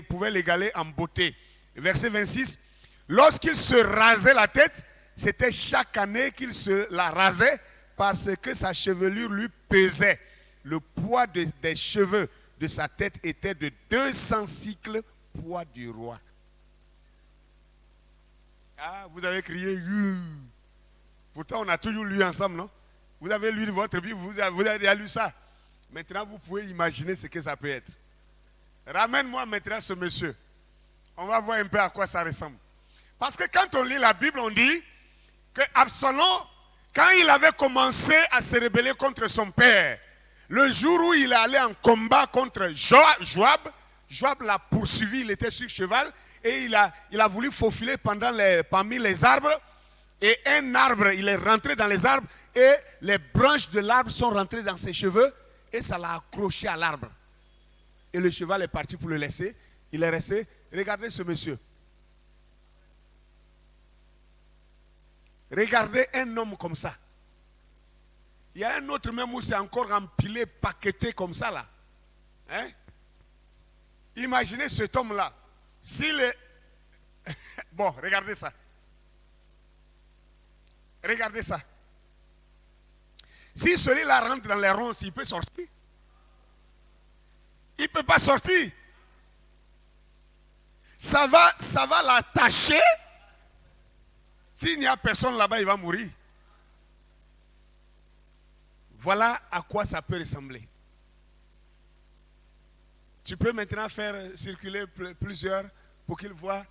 pouvait l'égaler en beauté. Verset 26, lorsqu'il se rasait la tête, c'était chaque année qu'il se la rasait parce que sa chevelure lui pesait. Le poids des cheveux de sa tête était de 200 cycles, poids du roi. Ah, vous avez crié. Pourtant, on a toujours lu ensemble, non? Vous avez lu votre Bible, vous avez déjà lu ça. Maintenant, vous pouvez imaginer ce que ça peut être. Ramène-moi maintenant ce monsieur. On va voir un peu à quoi ça ressemble. Parce que quand on lit la Bible, on dit que Absalom, quand il avait commencé à se rebeller contre son père, le jour où il est allé en combat contre Joab l'a poursuivi, il était sur cheval, et il a voulu faufiler parmi les arbres, et un arbre, il est rentré dans les arbres, et les branches de l'arbre sont rentrées dans ses cheveux, et ça l'a accroché à l'arbre. Et le cheval est parti pour le laisser, il est resté. Regardez ce monsieur. Regardez un homme comme ça. Il y a un autre même où c'est encore empilé, paqueté comme ça là. Hein? Imaginez cet homme-là. S'il est... Bon, regardez ça. Regardez ça. Si celui-là rentre dans les ronces, il peut sortir. Il ne peut pas sortir. Ça va l'attacher. S'il n'y a personne là-bas, il va mourir. Voilà à quoi ça peut ressembler. Tu peux maintenant faire circuler plusieurs pour qu'ils voient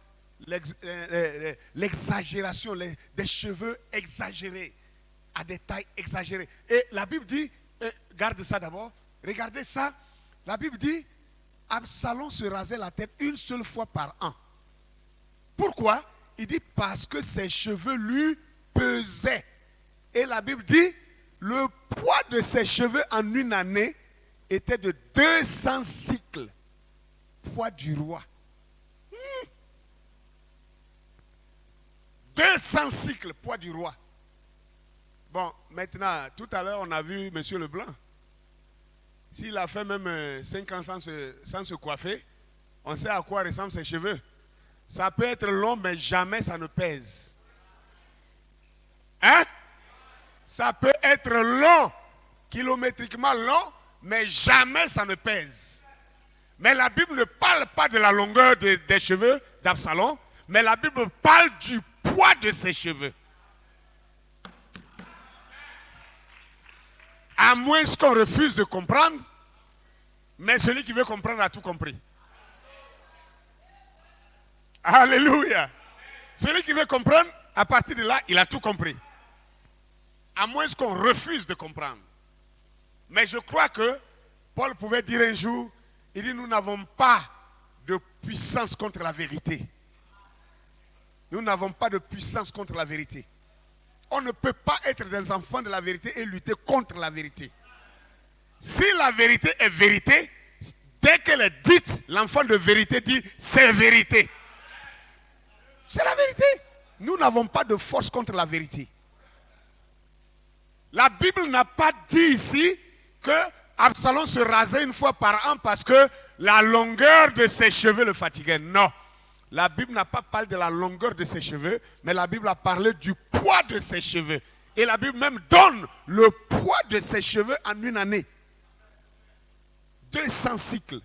l'exagération, des cheveux exagérés, à des tailles exagérées. Et la Bible dit, garde ça d'abord, regardez ça, la Bible dit, Absalom se rasait la tête une seule fois par an. Pourquoi? Il dit parce que ses cheveux lui pesaient. Et la Bible dit, le poids de ses cheveux en une année était de 200 cycles. Poids du roi. 200 cycles, poids du roi. Bon, maintenant, tout à l'heure, on a vu M. Leblanc. S'il a fait même 5 ans sans se coiffer, on sait à quoi ressemblent ses cheveux. Ça peut être long, mais jamais ça ne pèse. Hein? Ça peut être long, kilométriquement long, mais jamais ça ne pèse. Mais la Bible ne parle pas de la longueur des cheveux d'Absalom, mais la Bible parle du poids de ses cheveux. À moins qu'on refuse de comprendre, mais celui qui veut comprendre a tout compris. Alléluia. Celui qui veut comprendre, à partir de là, il a tout compris. À moins qu'on refuse de comprendre. Mais je crois que Paul pouvait dire un jour, il dit, nous n'avons pas de puissance contre la vérité. Nous n'avons pas de puissance contre la vérité. On ne peut pas être des enfants de la vérité et lutter contre la vérité. Si la vérité est vérité, dès qu'elle est dite, l'enfant de vérité dit, c'est vérité. C'est la vérité. Nous n'avons pas de force contre la vérité. La Bible n'a pas dit ici que Absalom se rasait une fois par an parce que la longueur de ses cheveux le fatiguait. Non. La Bible n'a pas parlé de la longueur de ses cheveux, mais la Bible a parlé du poids de ses cheveux. Et la Bible même donne le poids de ses cheveux en une année. 200 cycles.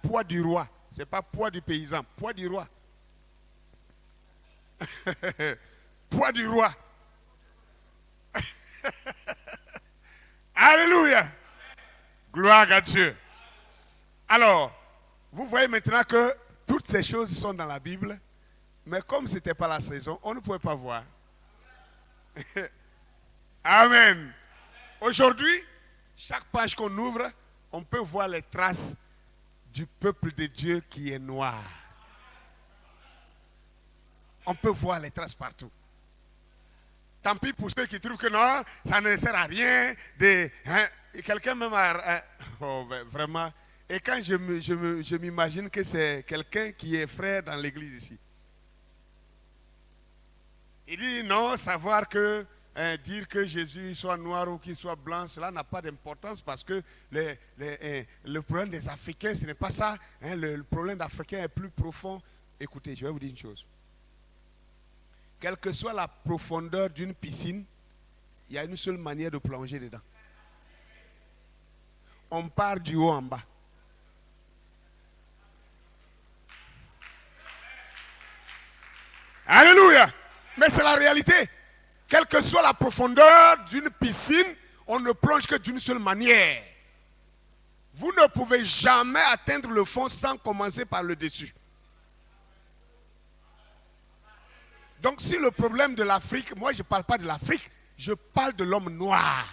Poids du roi. Ce n'est pas poids du paysan, poids du roi. Poids du roi. Alléluia. Gloire à Dieu. Alors, vous voyez maintenant que toutes ces choses sont dans la Bible, mais comme ce n'était pas la saison, on ne pouvait pas voir. Amen. Aujourd'hui, chaque page qu'on ouvre, on peut voir les traces du peuple de Dieu qui est noir. On peut voir les traces partout. Tant pis pour ceux qui trouvent que non, ça ne sert à rien. Quelqu'un même vraiment. Et quand je m'imagine que c'est quelqu'un qui est frère dans l'église ici. Il dit non, savoir que dire que Jésus soit noir ou qu'il soit blanc, cela n'a pas d'importance parce que le problème des Africains, ce n'est pas ça. Le problème d'Africains est plus profond. Écoutez, je vais vous dire une chose. Quelle que soit la profondeur d'une piscine, il y a une seule manière de plonger dedans. On part du haut en bas. Alléluia! Mais c'est la réalité. Quelle que soit la profondeur d'une piscine, on ne plonge que d'une seule manière. Vous ne pouvez jamais atteindre le fond sans commencer par le dessus. Donc si le problème de l'Afrique, moi je ne parle pas de l'Afrique, je parle de l'homme noir.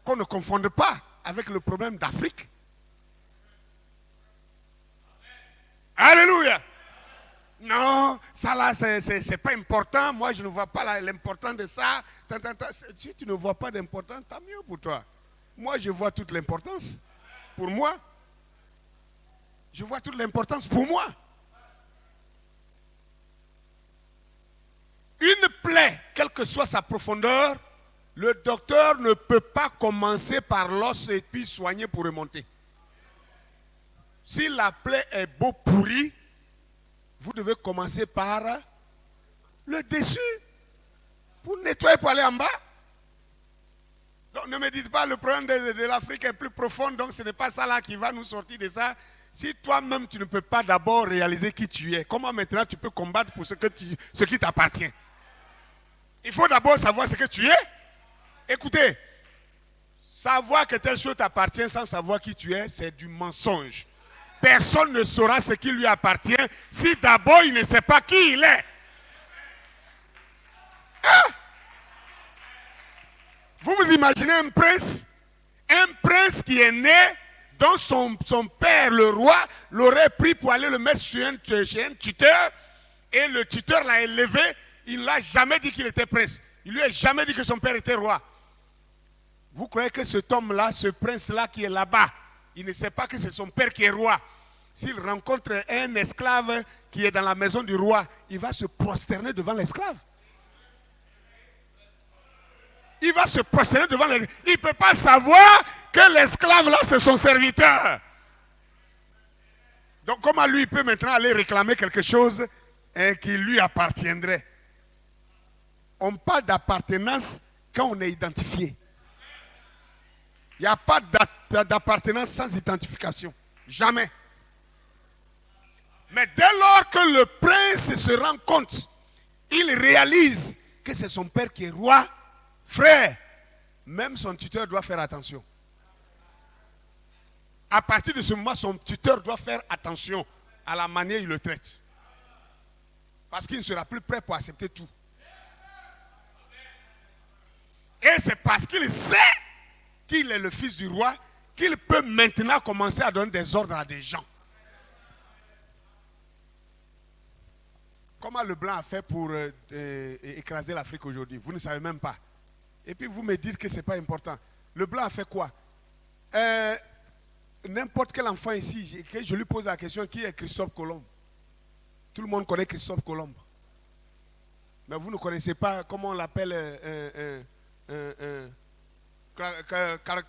Qu'on ne confonde pas avec le problème d'Afrique. Alléluia! Non, ça là, c'est pas important. Moi, je ne vois pas l'importance de ça. Si tu ne vois pas d'importance, tant mieux pour toi. Moi, je vois toute l'importance. Pour moi. Je vois toute l'importance pour moi. Une plaie, quelle que soit sa profondeur, le docteur ne peut pas commencer par l'os et puis soigner pour remonter. Si la plaie est beau pourrie, vous devez commencer par le dessus pour nettoyer, pour aller en bas. Donc ne me dites pas le problème de l'Afrique est plus profond, donc ce n'est pas ça là qui va nous sortir de ça. Si toi-même tu ne peux pas d'abord réaliser qui tu es, comment maintenant tu peux combattre pour ce qui t'appartient? Il faut d'abord savoir ce que tu es. Écoutez, savoir que telle chose t'appartient sans savoir qui tu es, c'est du mensonge. Personne ne saura ce qui lui appartient si d'abord il ne sait pas qui il est. Hein? Vous vous imaginez un prince qui est né, dont son père, le roi, l'aurait pris pour aller le mettre chez un tuteur, et le tuteur l'a élevé, il ne l'a jamais dit qu'il était prince. Il lui a jamais dit que son père était roi. Vous croyez que cet homme-là, ce prince-là qui est là-bas, il ne sait pas que c'est son père qui est roi. S'il rencontre un esclave qui est dans la maison du roi, il va se prosterner devant l'esclave. Il va se prosterner devant l'esclave. Il ne peut pas savoir que l'esclave là, c'est son serviteur. Donc comment lui, il peut maintenant aller réclamer quelque chose qui lui appartiendrait? On parle d'appartenance quand on est identifié. Il n'y a pas d'appartenance sans identification. Jamais. Mais dès lors que le prince se rend compte, il réalise que c'est son père qui est roi, frère, même son tuteur doit faire attention. À partir de ce moment, son tuteur doit faire attention à la manière dont il le traite. Parce qu'il ne sera plus prêt pour accepter tout. Et c'est parce qu'il sait qu'il est le fils du roi qu'il peut maintenant commencer à donner des ordres à des gens. Comment le blanc a fait pour écraser l'Afrique aujourd'hui? Vous ne savez même pas. Et puis vous me dites que ce n'est pas important. Le blanc a fait quoi? N'importe quel enfant ici, que je lui pose la question, qui est Christophe Colomb? Tout le monde connaît Christophe Colomb. Mais vous ne connaissez pas comment on l'appelle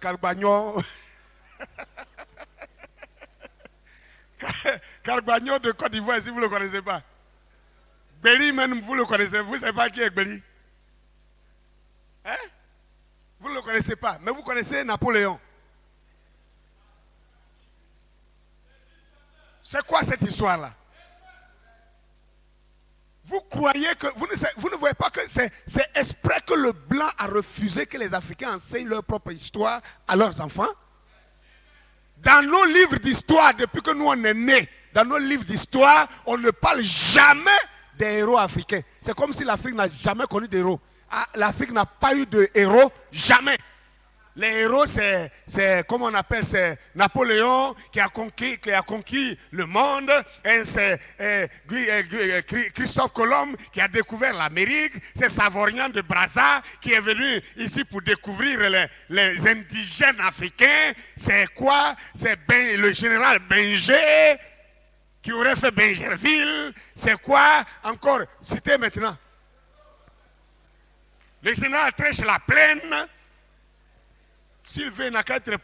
Carbagno. Carbagno de Côte d'Ivoire, si vous ne le connaissez pas. Béli, même vous le connaissez. Vous ne savez pas qui est Béli? Hein? Vous ne le connaissez pas. Mais vous connaissez Napoléon. C'est quoi cette histoire-là? Vous croyez que, vous ne voyez pas que c'est exprès que le blanc a refusé que les Africains enseignent leur propre histoire à leurs enfants? Dans nos livres d'histoire, depuis que nous on est nés, dans nos livres d'histoire, on ne parle jamais des héros africains. C'est comme si l'Afrique n'a jamais connu d'héros. L'Afrique n'a pas eu de héros, jamais. Les héros, c'est comment on appelle, c'est Napoléon qui a conquis le monde. C'est Christophe Colomb qui a découvert l'Amérique. C'est Savourian de Brazza qui est venu ici pour découvrir les indigènes africains. C'est quoi? C'est le général Benger qui aurait fait Bengerville. C'est quoi encore? Citez maintenant. Le général Trèche-la-Plaine. S'il n'a qu'à être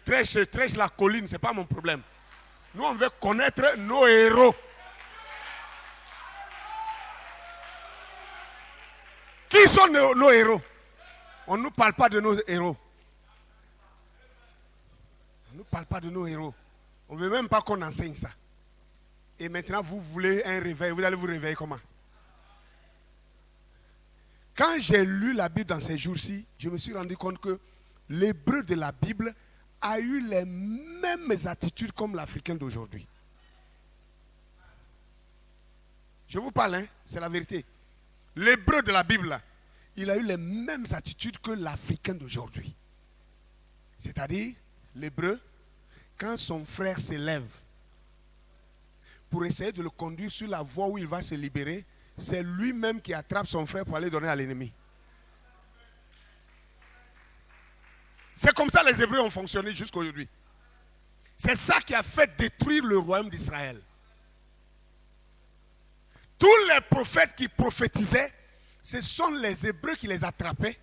Trèche la colline, ce n'est pas mon problème. Nous, on veut connaître nos héros. Qui sont nos héros? On ne nous parle pas de nos héros. On ne nous parle pas de nos héros. On ne veut même pas qu'on enseigne ça. Et maintenant, vous voulez un réveil. Vous allez vous réveiller comment? Quand j'ai lu la Bible dans ces jours-ci, je me suis rendu compte que l'hébreu de la Bible a eu les mêmes attitudes comme l'Africain d'aujourd'hui. Je vous parle, hein, c'est la vérité. L'hébreu de la Bible, il a eu les mêmes attitudes que l'Africain d'aujourd'hui. C'est-à-dire, l'hébreu, quand son frère s'élève pour essayer de le conduire sur la voie où il va se libérer, c'est lui-même qui attrape son frère pour aller donner à l'ennemi. C'est comme ça les Hébreux ont fonctionné jusqu'à aujourd'hui. C'est ça qui a fait détruire le royaume d'Israël. Tous les prophètes qui prophétisaient, ce sont les Hébreux qui les attrapaient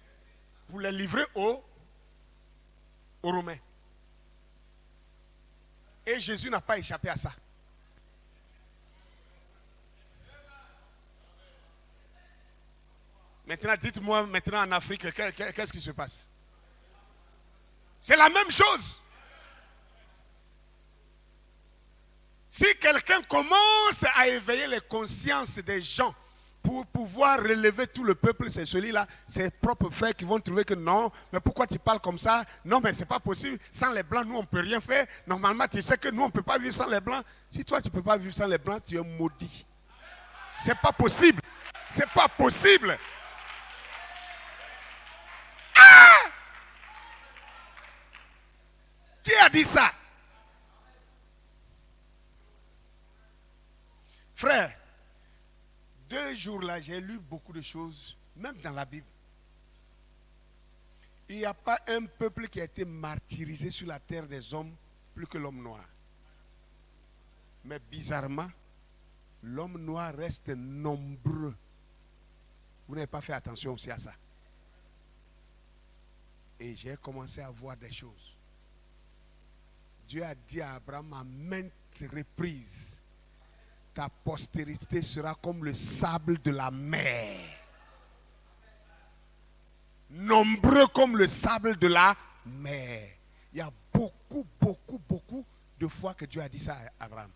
pour les livrer aux Romains. Et Jésus n'a pas échappé à ça. Maintenant, dites-moi maintenant en Afrique, qu'est-ce qui se passe? C'est la même chose. Si quelqu'un commence à éveiller les consciences des gens pour pouvoir relever tout le peuple, c'est celui-là, ses propres frères qui vont trouver que non, mais pourquoi tu parles comme ça? Non, mais c'est pas possible. Sans les Blancs, nous, on ne peut rien faire. Normalement, tu sais que nous, on ne peut pas vivre sans les Blancs. Si toi, tu ne peux pas vivre sans les Blancs, tu es maudit. C'est pas possible. C'est pas possible. Ah! Qui a dit ça? Frère, 2 jours là, j'ai lu beaucoup de choses, même dans la Bible. Il n'y a pas un peuple qui a été martyrisé sur la terre des hommes plus que l'homme noir. Mais bizarrement, l'homme noir reste nombreux. Vous n'avez pas fait attention aussi à ça. Et j'ai commencé à voir des choses. Dieu a dit à Abraham à maintes reprises, ta postérité sera comme le sable de la mer. Nombreux comme le sable de la mer. Il y a beaucoup de fois que Dieu a dit ça à Abraham.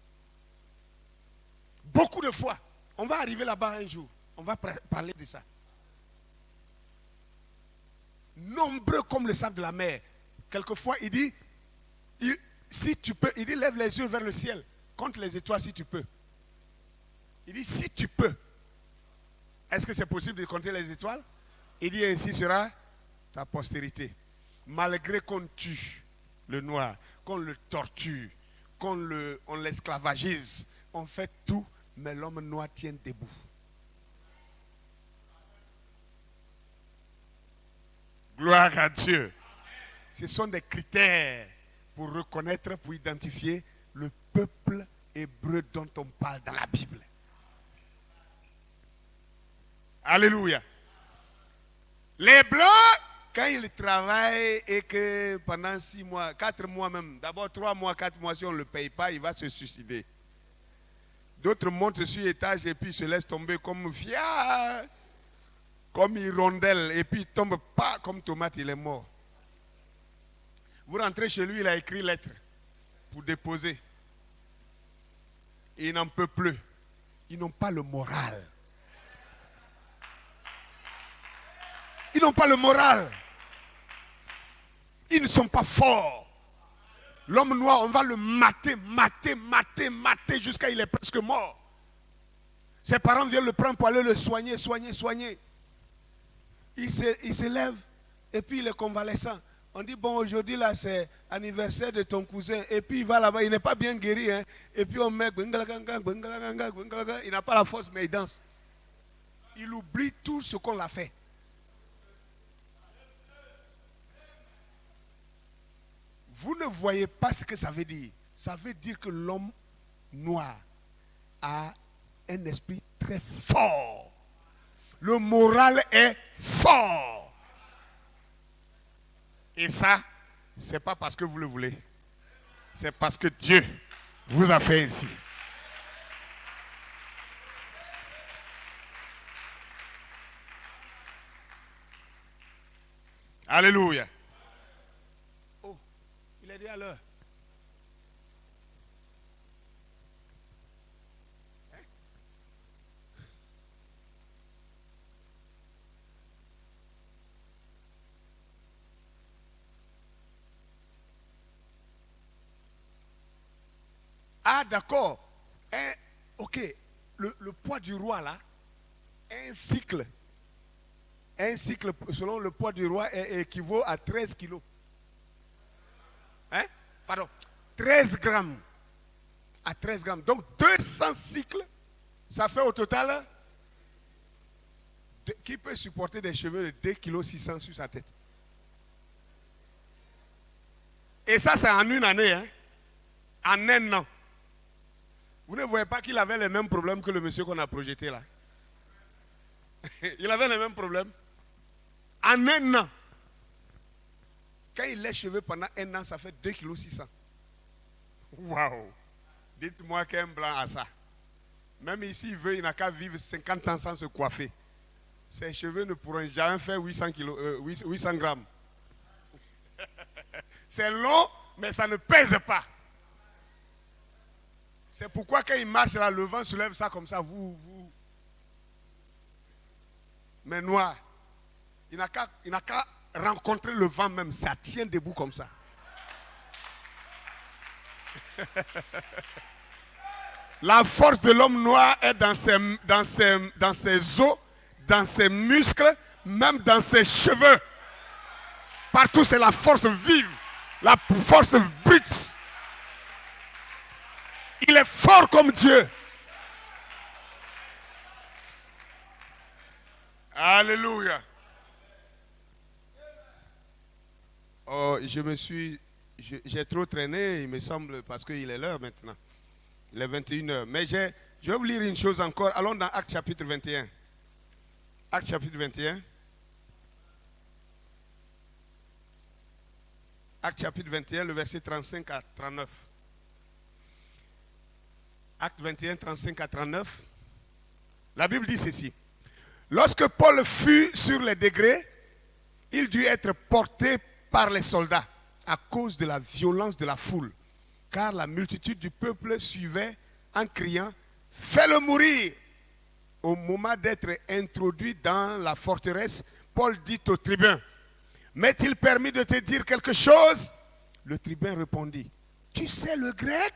Beaucoup de fois. On va arriver là-bas un jour. On va parler de ça. Nombreux comme le sable de la mer. Quelquefois, il dit, si tu peux, il dit, lève les yeux vers le ciel. Compte les étoiles si tu peux. Il dit, si tu peux. Est-ce que c'est possible de compter les étoiles? Il dit, ainsi sera ta postérité. Malgré qu'on tue le noir, qu'on le torture, qu'on l'esclavagise, on fait tout, mais l'homme noir tient debout. Gloire à Dieu. Ce sont des critères pour reconnaître, pour identifier le peuple hébreu dont on parle dans la Bible. Alléluia. Les Blancs, quand ils travaillent et que pendant 6 mois, 4 mois même, d'abord 3 mois, 4 mois, si on ne le paye pas, il va se suicider. D'autres montent sur l'étage et puis se laissent tomber comme fier, comme hirondelle, et puis il tombe pas comme tomate, il est mort. Vous rentrez chez lui, il a écrit lettre pour déposer. Il n'en peut plus. Ils n'ont pas le moral. Ils n'ont pas le moral. Ils ne sont pas forts. L'homme noir, on va le mater jusqu'à il est presque mort. Ses parents viennent le prendre pour aller le soigner. Il se lève et puis il est convalescent. On dit, bon, aujourd'hui, là, c'est anniversaire de ton cousin. Et puis, il va là-bas, il n'est pas bien guéri. Hein. Et puis, on met... Il n'a pas la force, mais il danse. Il oublie tout ce qu'on l'a fait. Vous ne voyez pas ce que ça veut dire. Ça veut dire que l'homme noir a un esprit très fort. Le moral est fort. Et ça, ce n'est pas parce que vous le voulez. C'est parce que Dieu vous a fait ainsi. Alléluia. Oh, il est déjà à l'heure. Ah, d'accord. Ok. Le poids du roi, là, un cycle, selon le poids du roi, équivaut à 13 kilos. Hein? Pardon. 13 grammes. À 13 grammes. Donc, 200 cycles, ça fait au total, qui peut supporter des cheveux de 2,6 kg sur sa tête? Et ça, c'est en une année, hein? En un an. Vous ne voyez pas qu'il avait les mêmes problèmes que le monsieur qu'on a projeté là? Il avait les mêmes problèmes. En un an. Quand il lèche cheveux pendant un an, ça fait 2,6 kg. Waouh! Dites-moi qu'un blanc a ça. Même ici, il n'a qu'à vivre 50 ans sans se coiffer. Ses cheveux ne pourront jamais faire 800 grammes. C'est long, mais ça ne pèse pas. C'est pourquoi quand il marche là, le vent soulève ça comme ça, vous. Mais noir, il n'a qu'à rencontrer le vent même, ça tient debout comme ça. La force de l'homme noir est dans ses os, dans ses muscles, même dans ses cheveux. Partout, c'est la force vive, la force brute. Il est fort comme Dieu. Alléluia. Oh, j'ai trop traîné, il me semble, parce qu'il est l'heure maintenant. Il est 21h. Mais je vais vous lire une chose encore. Allons dans Actes chapitre 21. Actes chapitre 21. Actes chapitre 21, le verset 35 à 39. Actes 21, 35 à 39. La Bible dit ceci. Lorsque Paul fut sur les degrés, il dut être porté par les soldats à cause de la violence de la foule. Car la multitude du peuple suivait en criant « Fais-le mourir !» Au moment d'être introduit dans la forteresse, Paul dit au tribun « M'est-il permis de te dire quelque chose ?» Le tribun répondit « Tu sais le grec ?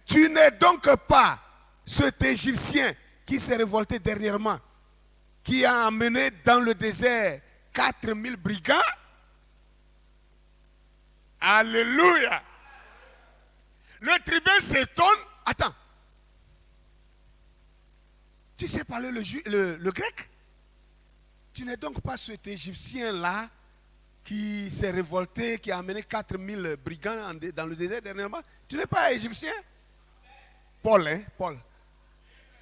Tu n'es donc pas cet Égyptien qui s'est révolté dernièrement, qui a emmené dans le désert 4000 brigands? Alléluia! Le tribun s'étonne. Attends. Tu sais parler le grec? Tu n'es donc pas cet Égyptien-là qui s'est révolté, qui a amené 4000 brigands dans le désert dernièrement? Tu n'es pas Égyptien? Paul, hein?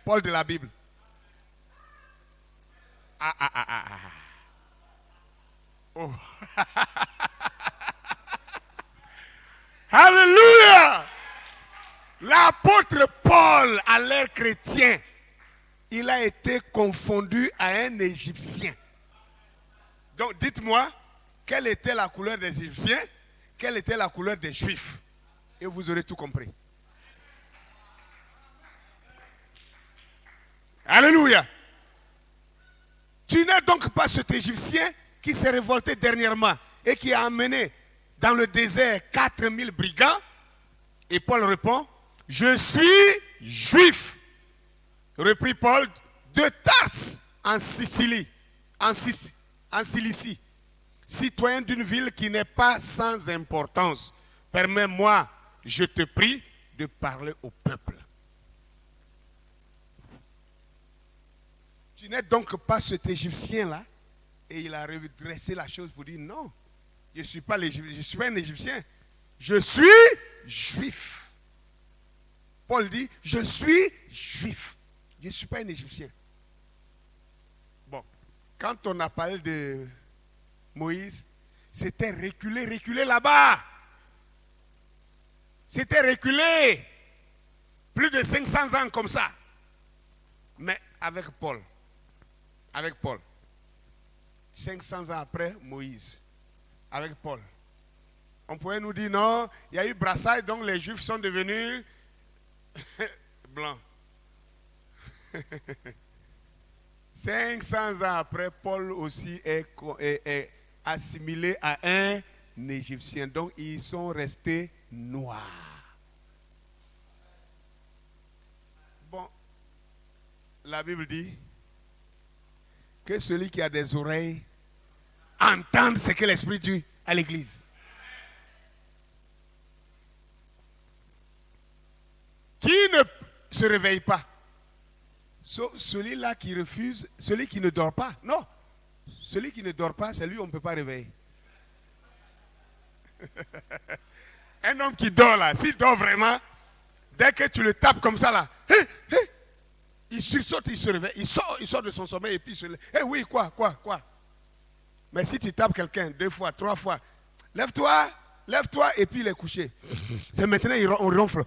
Paul de la Bible. Oh. Alléluia! L'apôtre Paul, à l'ère chrétien, il a été confondu à un Égyptien. Donc dites-moi, quelle était la couleur des Égyptiens? Quelle était la couleur des Juifs? Et vous aurez tout compris. Alléluia! Tu n'es donc pas cet Égyptien qui s'est révolté dernièrement et qui a emmené dans le désert 4000 brigands? Et Paul répond, je suis juif. Reprit Paul, de Tarse en Sicile, en Cilicie, citoyen d'une ville qui n'est pas sans importance. Permets-moi, je te prie, de parler au peuple. Tu n'es donc pas cet Égyptien-là? Et il a redressé la chose pour dire, non, je ne suis pas l'Égyptien, je suis pas un Égyptien. Je suis juif. Paul dit, je suis juif. Je ne suis pas un Égyptien. Bon, quand on a parlé de Moïse, c'était reculer là-bas. C'était reculer. Plus de 500 ans comme ça. Mais avec Paul, 500 ans après Moïse, avec Paul, on pourrait nous dire non, il y a eu brassailles, donc les Juifs sont devenus blancs. 500 ans après, Paul aussi est assimilé à un Égyptien. Donc ils sont restés noirs. Bon, la Bible dit que celui qui a des oreilles entende ce que l'Esprit dit à l'Église. Qui ne se réveille pas? Sauf celui-là qui refuse, celui qui ne dort pas. Non, celui qui ne dort pas, c'est lui on ne peut pas réveiller. Un homme qui dort là, s'il dort vraiment, dès que tu le tapes comme ça là, il sursaute, il se réveille, il sort de son sommeil et puis il se lève. Oui, quoi? Mais si tu tapes quelqu'un 2 fois, 3 fois, lève-toi, et puis il est couché. C'est maintenant on ronfle.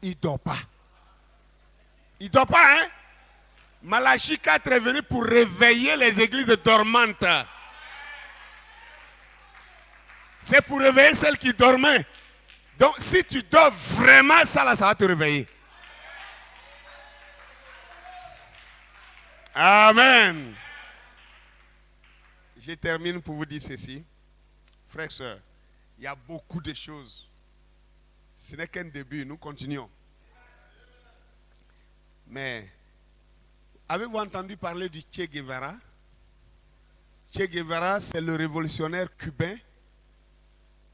Il ne dort pas. Il ne dort pas, hein? Malachie 4 est venu pour réveiller les églises dormantes. C'est pour réveiller celles qui dormaient. Donc si tu dors vraiment, ça là, ça va te réveiller. Amen. Je termine pour vous dire ceci. Frères et sœurs, il y a beaucoup de choses. Ce n'est qu'un début, nous continuons. Mais, avez-vous entendu parler du Che Guevara? Che Guevara, c'est le révolutionnaire cubain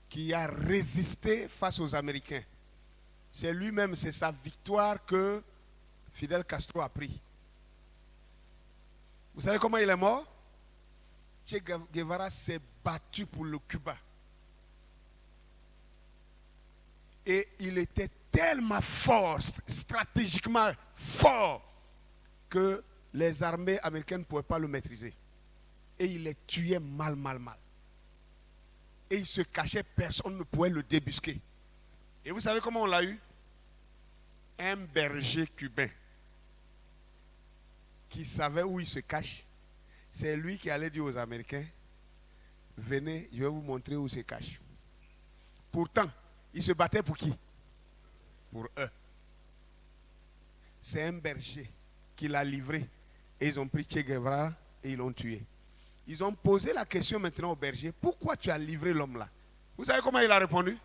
qui a résisté face aux Américains. C'est lui-même, c'est sa victoire que Fidel Castro a pris. Vous savez comment il est mort? Che Guevara s'est battu pour le Cuba. Et il était tellement fort, stratégiquement fort, que les armées américaines ne pouvaient pas le maîtriser. Et il les tuait mal. Et il se cachait, personne ne pouvait le débusquer. Et vous savez comment on l'a eu? Un berger cubain qui savait où il se cache. C'est lui qui allait dire aux Américains, venez, je vais vous montrer où il se cache. Pourtant, il se battait pour qui? Pour eux. C'est un berger qui l'a livré. Et ils ont pris Che Guevara et ils l'ont tué. Ils ont posé la question maintenant au berger, pourquoi tu as livré l'homme là? Vous savez comment il a répondu?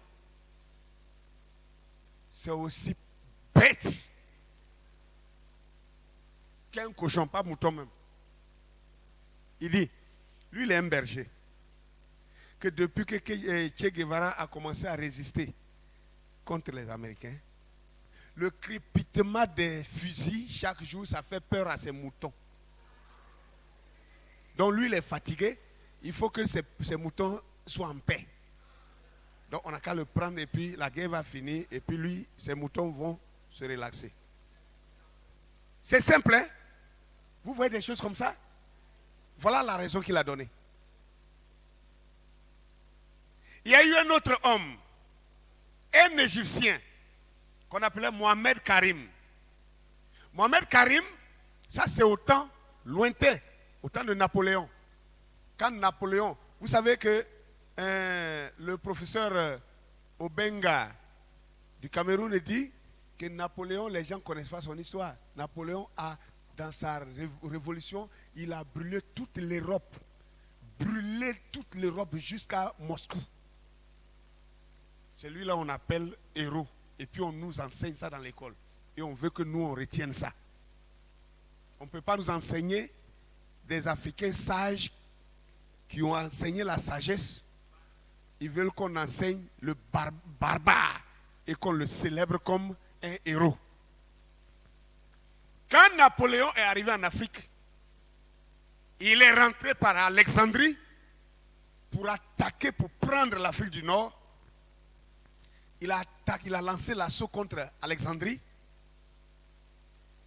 C'est aussi bête qu'un cochon, pas mouton même. Il dit, lui il est un berger, que depuis que Che Guevara a commencé à résister contre les Américains, le crépitement des fusils chaque jour, ça fait peur à ses moutons. Donc lui il est fatigué, il faut que ces moutons soient en paix. Donc on n'a qu'à le prendre et puis la guerre va finir et puis lui, ses moutons vont se relaxer. C'est simple, hein? Vous voyez des choses comme ça? Voilà la raison qu'il a donnée. Il y a eu un autre homme, un Égyptien, qu'on appelait Mohamed Karim. Mohamed Karim, ça c'est au temps lointain, au temps de Napoléon. Quand Napoléon, vous savez que le professeur Obenga du Cameroun dit que Napoléon, les gens ne connaissent pas son histoire. Napoléon a, dans sa révolution, il a brûlé toute l'Europe. Brûlé toute l'Europe jusqu'à Moscou. C'est lui là on appelle héros. Et puis on nous enseigne ça dans l'école. Et on veut que nous on retienne ça. On ne peut pas nous enseigner des Africains sages qui ont enseigné la sagesse. Ils veulent qu'on enseigne le barbare et qu'on le célèbre comme un héros. Quand Napoléon est arrivé en Afrique, il est rentré par Alexandrie pour attaquer, pour prendre l'Afrique du Nord. Il a lancé l'assaut contre Alexandrie.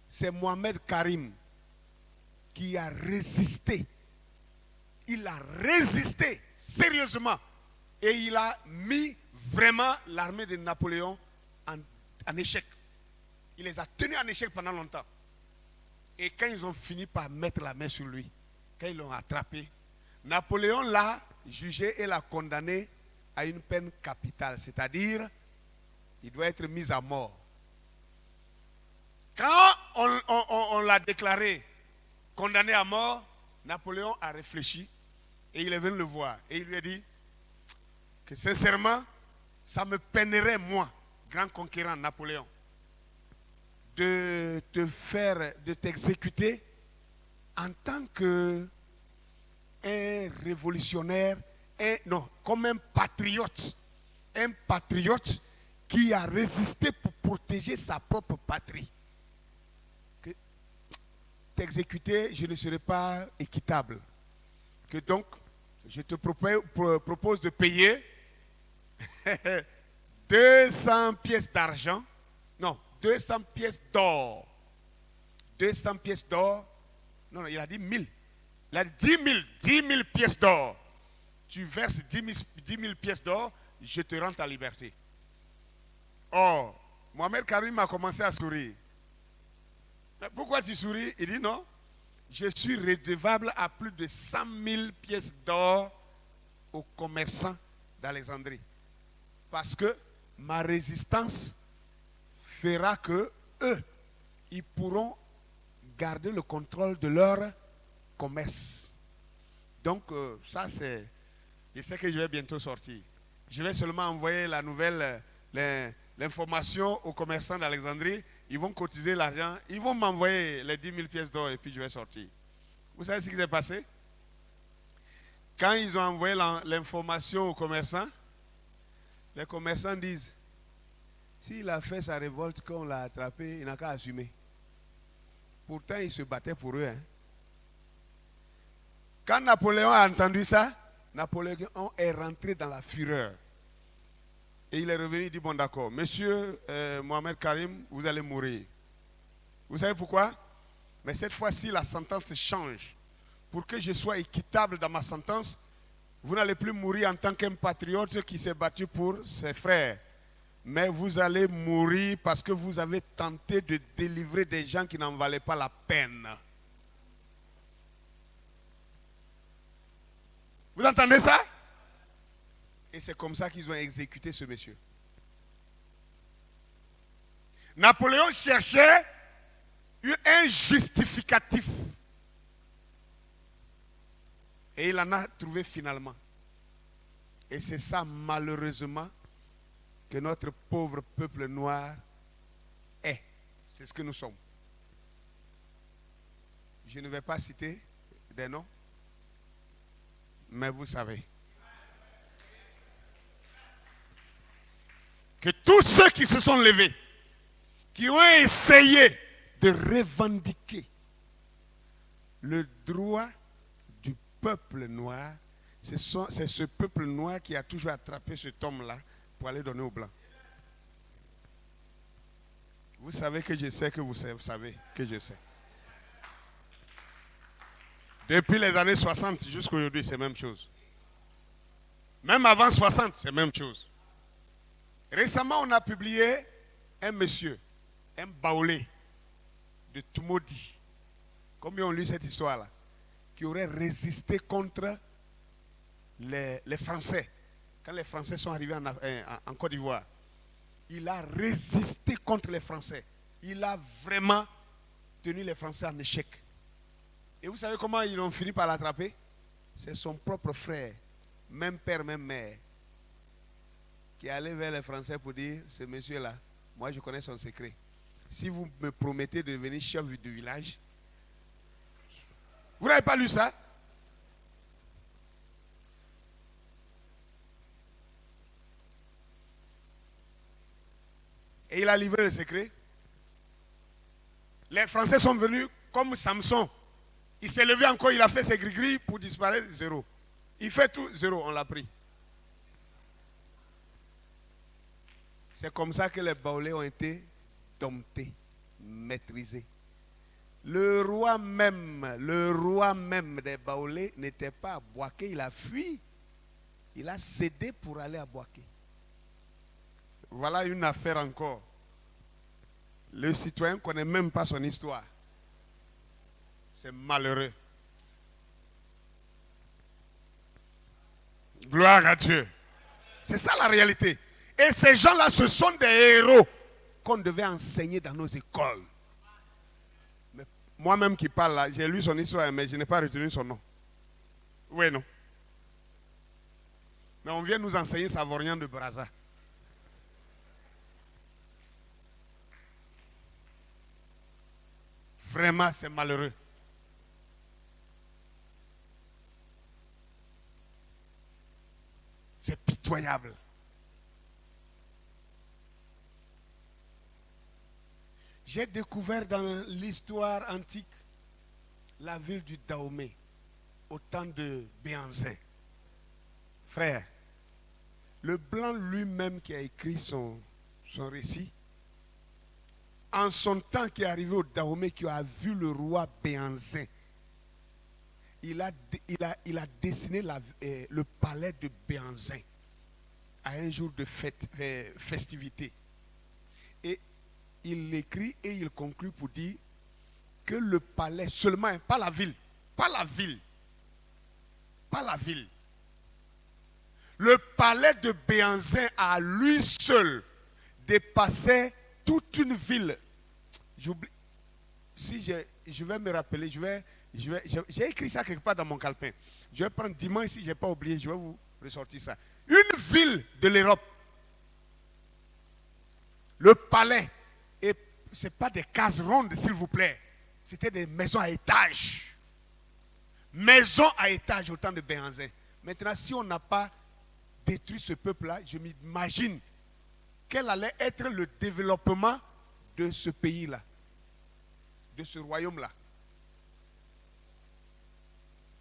C'est Mohamed Karim qui a résisté. Il a résisté sérieusement. Et il a mis vraiment l'armée de Napoléon en échec. Il les a tenus en échec pendant longtemps. Et quand ils ont fini par mettre la main sur lui, quand ils l'ont attrapé, Napoléon l'a jugé et l'a condamné à une peine capitale. C'est-à-dire, il doit être mis à mort. Quand on l'a déclaré condamné à mort, Napoléon a réfléchi et il est venu le voir. Et il lui a dit que sincèrement, ça me peinerait, moi, grand conquérant Napoléon, de t'exécuter en tant que un révolutionnaire, comme un patriote qui a résisté pour protéger sa propre patrie. Que t'exécuter, je ne serai pas équitable. Que donc, je te propose de payer 200 pièces d'argent, non, 200 pièces d'or. 200 pièces d'or, non, il a dit 1000. Il a dit 10 000 pièces d'or. Tu verses 10 000 pièces d'or, je te rends ta liberté. Or, Mohamed Karim a commencé à sourire. Mais pourquoi tu souris? Il dit non, je suis redevable à plus de 100 000 pièces d'or aux commerçants d'Alexandrie. Parce que ma résistance fera que eux, ils pourront garder le contrôle de leur commerce. Donc, ça c'est... Je sais que je vais bientôt sortir. Je vais seulement envoyer la nouvelle, l'information aux commerçants d'Alexandrie. Ils vont cotiser l'argent. Ils vont m'envoyer les 10 000 pièces d'or et puis je vais sortir. Vous savez ce qui s'est passé? Quand ils ont envoyé l'information aux commerçants, les commerçants disent, s'il a fait sa révolte, qu'on l'a attrapé, il n'a qu'à assumer. Pourtant, il se battait pour eux. Hein. Quand Napoléon a entendu ça, Napoléon est rentré dans la fureur. Et il est revenu, il dit, bon d'accord, monsieur Mohamed Karim, vous allez mourir. Vous savez pourquoi? Mais cette fois-ci, la sentence change. Pour que je sois équitable dans ma sentence, vous n'allez plus mourir en tant qu'un patriote qui s'est battu pour ses frères. Mais vous allez mourir parce que vous avez tenté de délivrer des gens qui n'en valaient pas la peine. Vous entendez ça? Et c'est comme ça qu'ils ont exécuté ce monsieur. Napoléon cherchait un justificatif. Et il en a trouvé finalement. Et c'est ça, malheureusement, que notre pauvre peuple noir est. C'est ce que nous sommes. Je ne vais pas citer des noms, mais vous savez que tous ceux qui se sont levés, qui ont essayé de revendiquer le droit du peuple noir, c'est ce peuple noir qui a toujours attrapé cet homme-là pour aller donner aux Blancs. Vous savez que je sais que vous savez que je sais. Depuis les années 60 jusqu'à aujourd'hui, c'est la même chose. Même avant 60, c'est la même chose. Récemment, on a publié un monsieur, un baoulé de Tumodi. Combien ont lu cette histoire-là? Qui aurait résisté contre les Français. Quand les Français sont arrivés en Côte d'Ivoire, il a résisté contre les Français. Il a vraiment tenu les Français en échec. Et vous savez comment ils ont fini par l'attraper? C'est son propre frère, même père, même mère, qui est allé vers les Français pour dire, ce monsieur-là, moi je connais son secret. Si vous me promettez de devenir chef du village, vous n'avez pas lu ça? Et il a livré le secret. Les Français sont venus comme Samson. Il s'est levé encore, il a fait ses gris-gris pour disparaître, zéro. Il fait tout, zéro, on l'a pris. C'est comme ça que les Baoulés ont été domptés, maîtrisés. Le roi même des Baoulés n'était pas à Boaké, il a fui. Il a cédé pour aller à Boaké. Voilà une affaire encore. Le citoyen ne connaît même pas son histoire. C'est malheureux. Gloire à Dieu. C'est ça la réalité. Et ces gens-là, ce sont des héros qu'on devait enseigner dans nos écoles. Mais moi-même qui parle là, j'ai lu son histoire, mais je n'ai pas retenu son nom. Oui, non. Mais on vient nous enseigner Savorian de Brazza. Vraiment, c'est malheureux. C'est pitoyable. J'ai découvert dans l'histoire antique la ville du Dahomey au temps de Béanzin. Frère, le blanc lui-même qui a écrit son récit, en son temps qui est arrivé au Dahomey, qui a vu le roi Béanzin, il a dessiné le palais de Béanzin à un jour de festivité. Et il l'écrit et il conclut pour dire que le palais seulement, pas la ville, le palais de Béanzin à lui seul dépassait toute une ville. J'oublie. Si je vais me rappeler, j'ai écrit ça quelque part dans mon calepin. Je vais prendre dimanche, si je n'ai pas oublié, je vais vous ressortir ça. Une ville de l'Europe. Le palais. Et ce n'est pas des cases rondes, s'il vous plaît. C'était des maisons à étages. Maisons à étages au temps de Béanzin. Maintenant, si on n'a pas détruit ce peuple-là, je m'imagine quel allait être le développement de ce pays-là, de ce royaume-là.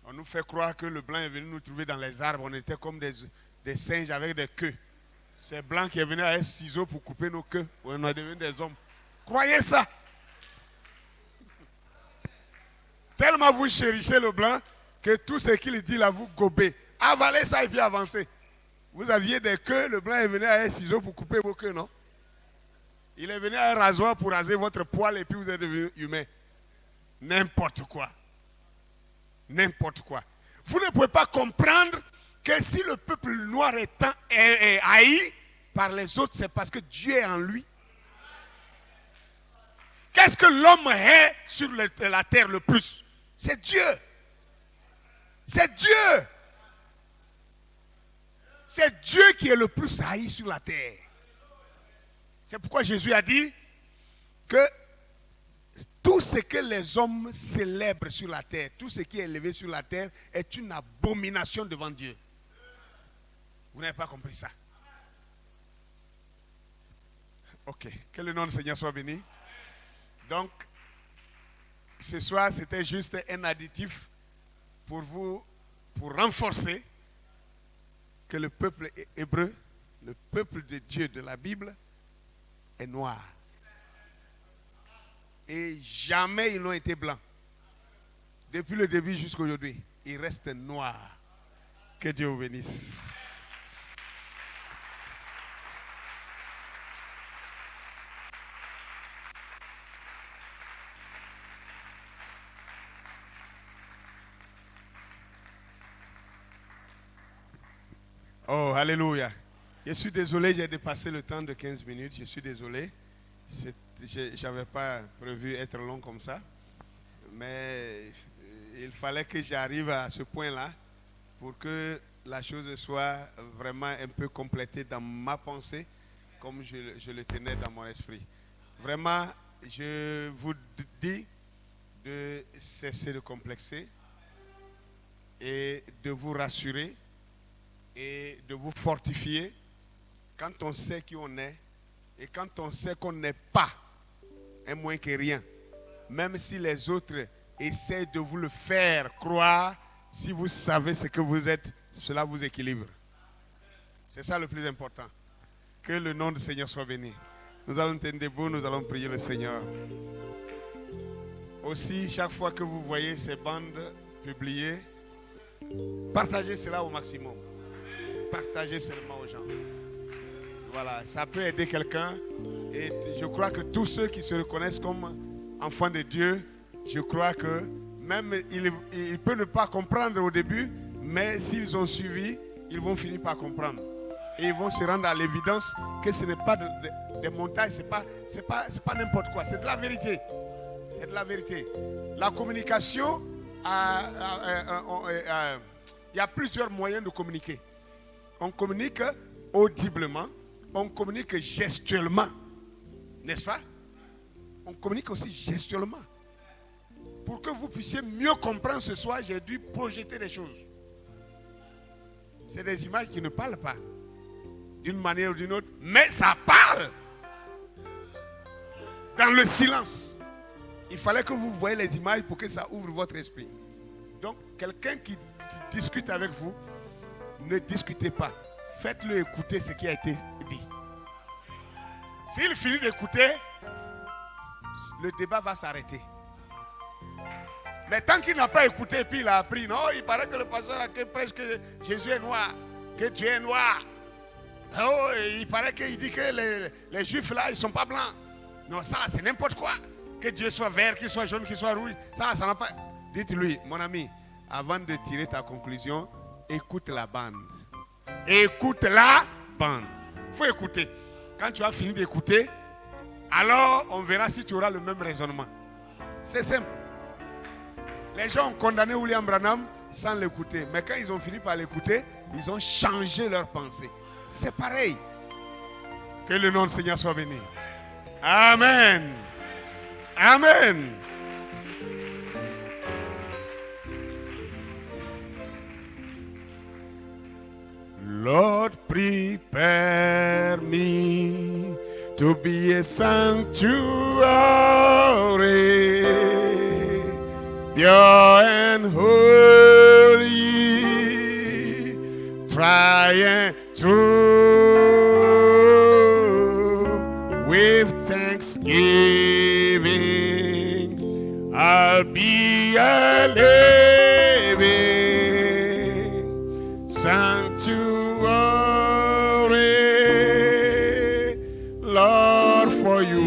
On nous fait croire que le blanc est venu nous trouver dans les arbres. On était comme des singes avec des queues. C'est blanc qui est venu avec un ciseau pour couper nos queues. On est devenu des hommes. Croyez ça. Tellement vous chérissez le blanc que tout ce qu'il dit là, vous gobez. Avalez ça et puis avancez. Vous aviez des queues, le blanc est venu avec un ciseau pour couper vos queues, non? Il est venu avec un rasoir pour raser votre poil et puis vous êtes devenu humain. N'importe quoi. N'importe quoi. Vous ne pouvez pas comprendre que si le peuple noir est haï par les autres, c'est parce que Dieu est en lui. Qu'est-ce que l'homme est sur la terre le plus? C'est Dieu. C'est Dieu. C'est Dieu qui est le plus haï sur la terre. C'est pourquoi Jésus a dit que tout ce que les hommes célèbrent sur la terre, tout ce qui est élevé sur la terre est une abomination devant Dieu. Vous n'avez pas compris ça? Ok. Que le nom du Seigneur soit béni. Donc, ce soir, c'était juste un additif pour vous, pour renforcer que le peuple hébreu, le peuple de Dieu de la Bible, est noir. Et jamais ils n'ont été blancs. Depuis le début jusqu'à aujourd'hui, ils restent noirs. Que Dieu vous bénisse. Oh, alléluia. Je suis désolé, j'ai dépassé le temps de 15 minutes. Je suis désolé. Je n'avais pas prévu être long comme ça. Mais il fallait que j'arrive à ce point-là pour que la chose soit vraiment un peu complétée dans ma pensée, comme je le tenais dans mon esprit. Vraiment, je vous dis de cesser de complexer et de vous rassurer et de vous fortifier quand on sait qui on est et quand on sait qu'on n'est pas un moins que rien. Même si les autres essaient de vous le faire croire, si vous savez ce que vous êtes, cela vous équilibre. C'est ça le plus important. Que le nom du Seigneur soit béni. Nous allons tenir debout, nous allons prier le Seigneur. Aussi, chaque fois que vous voyez ces bandes publiées, partagez cela au maximum. Partagez seulement aux gens. Voilà, ça peut aider quelqu'un. Et je crois que tous ceux qui se reconnaissent comme enfants de Dieu, je crois que même il peut ne pas comprendre au début, mais s'ils ont suivi, ils vont finir par comprendre. Et ils vont se rendre à l'évidence que ce n'est pas des montages, c'est pas n'importe quoi, c'est de la vérité. C'est de la vérité. La communication, il y a plusieurs moyens de communiquer. On communique audiblement, on communique gestuellement, n'est-ce pas? On communique aussi gestuellement. Pour que vous puissiez mieux comprendre ce soir, j'ai dû projeter des choses. C'est des images qui ne parlent pas, d'une manière ou d'une autre, mais ça parle. Dans le silence. Il fallait que vous voyez les images pour que ça ouvre votre esprit. Donc, quelqu'un qui discute avec vous, ne discutez pas. Faites-le écouter ce qui a été dit. S'il finit d'écouter, le débat va s'arrêter. Mais tant qu'il n'a pas écouté, puis il a appris, non, il paraît que le pasteur a prêche que Jésus est noir, que Dieu est noir. Oh, il paraît qu'il dit que les juifs là, ils ne sont pas blancs. Non, ça, c'est n'importe quoi. Que Dieu soit vert, qu'il soit jaune, qu'il soit rouge. Ça n'a pas. Dites-lui, mon ami, avant de tirer ta conclusion, écoute la bande. Écoute la bande. Il faut écouter. Quand tu as fini d'écouter, alors on verra si tu auras le même raisonnement. C'est simple. Les gens ont condamné William Branham sans l'écouter. Mais quand ils ont fini par l'écouter, ils ont changé leur pensée. C'est pareil. Que le nom du Seigneur soit béni. Amen. Amen. Lord, prepare me to be a sanctuary, pure and holy, tried true, with thanksgiving, I'll be a living sanctuary, Lord, for you.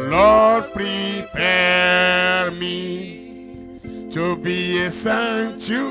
Lord, prepare me to be a sanctuary,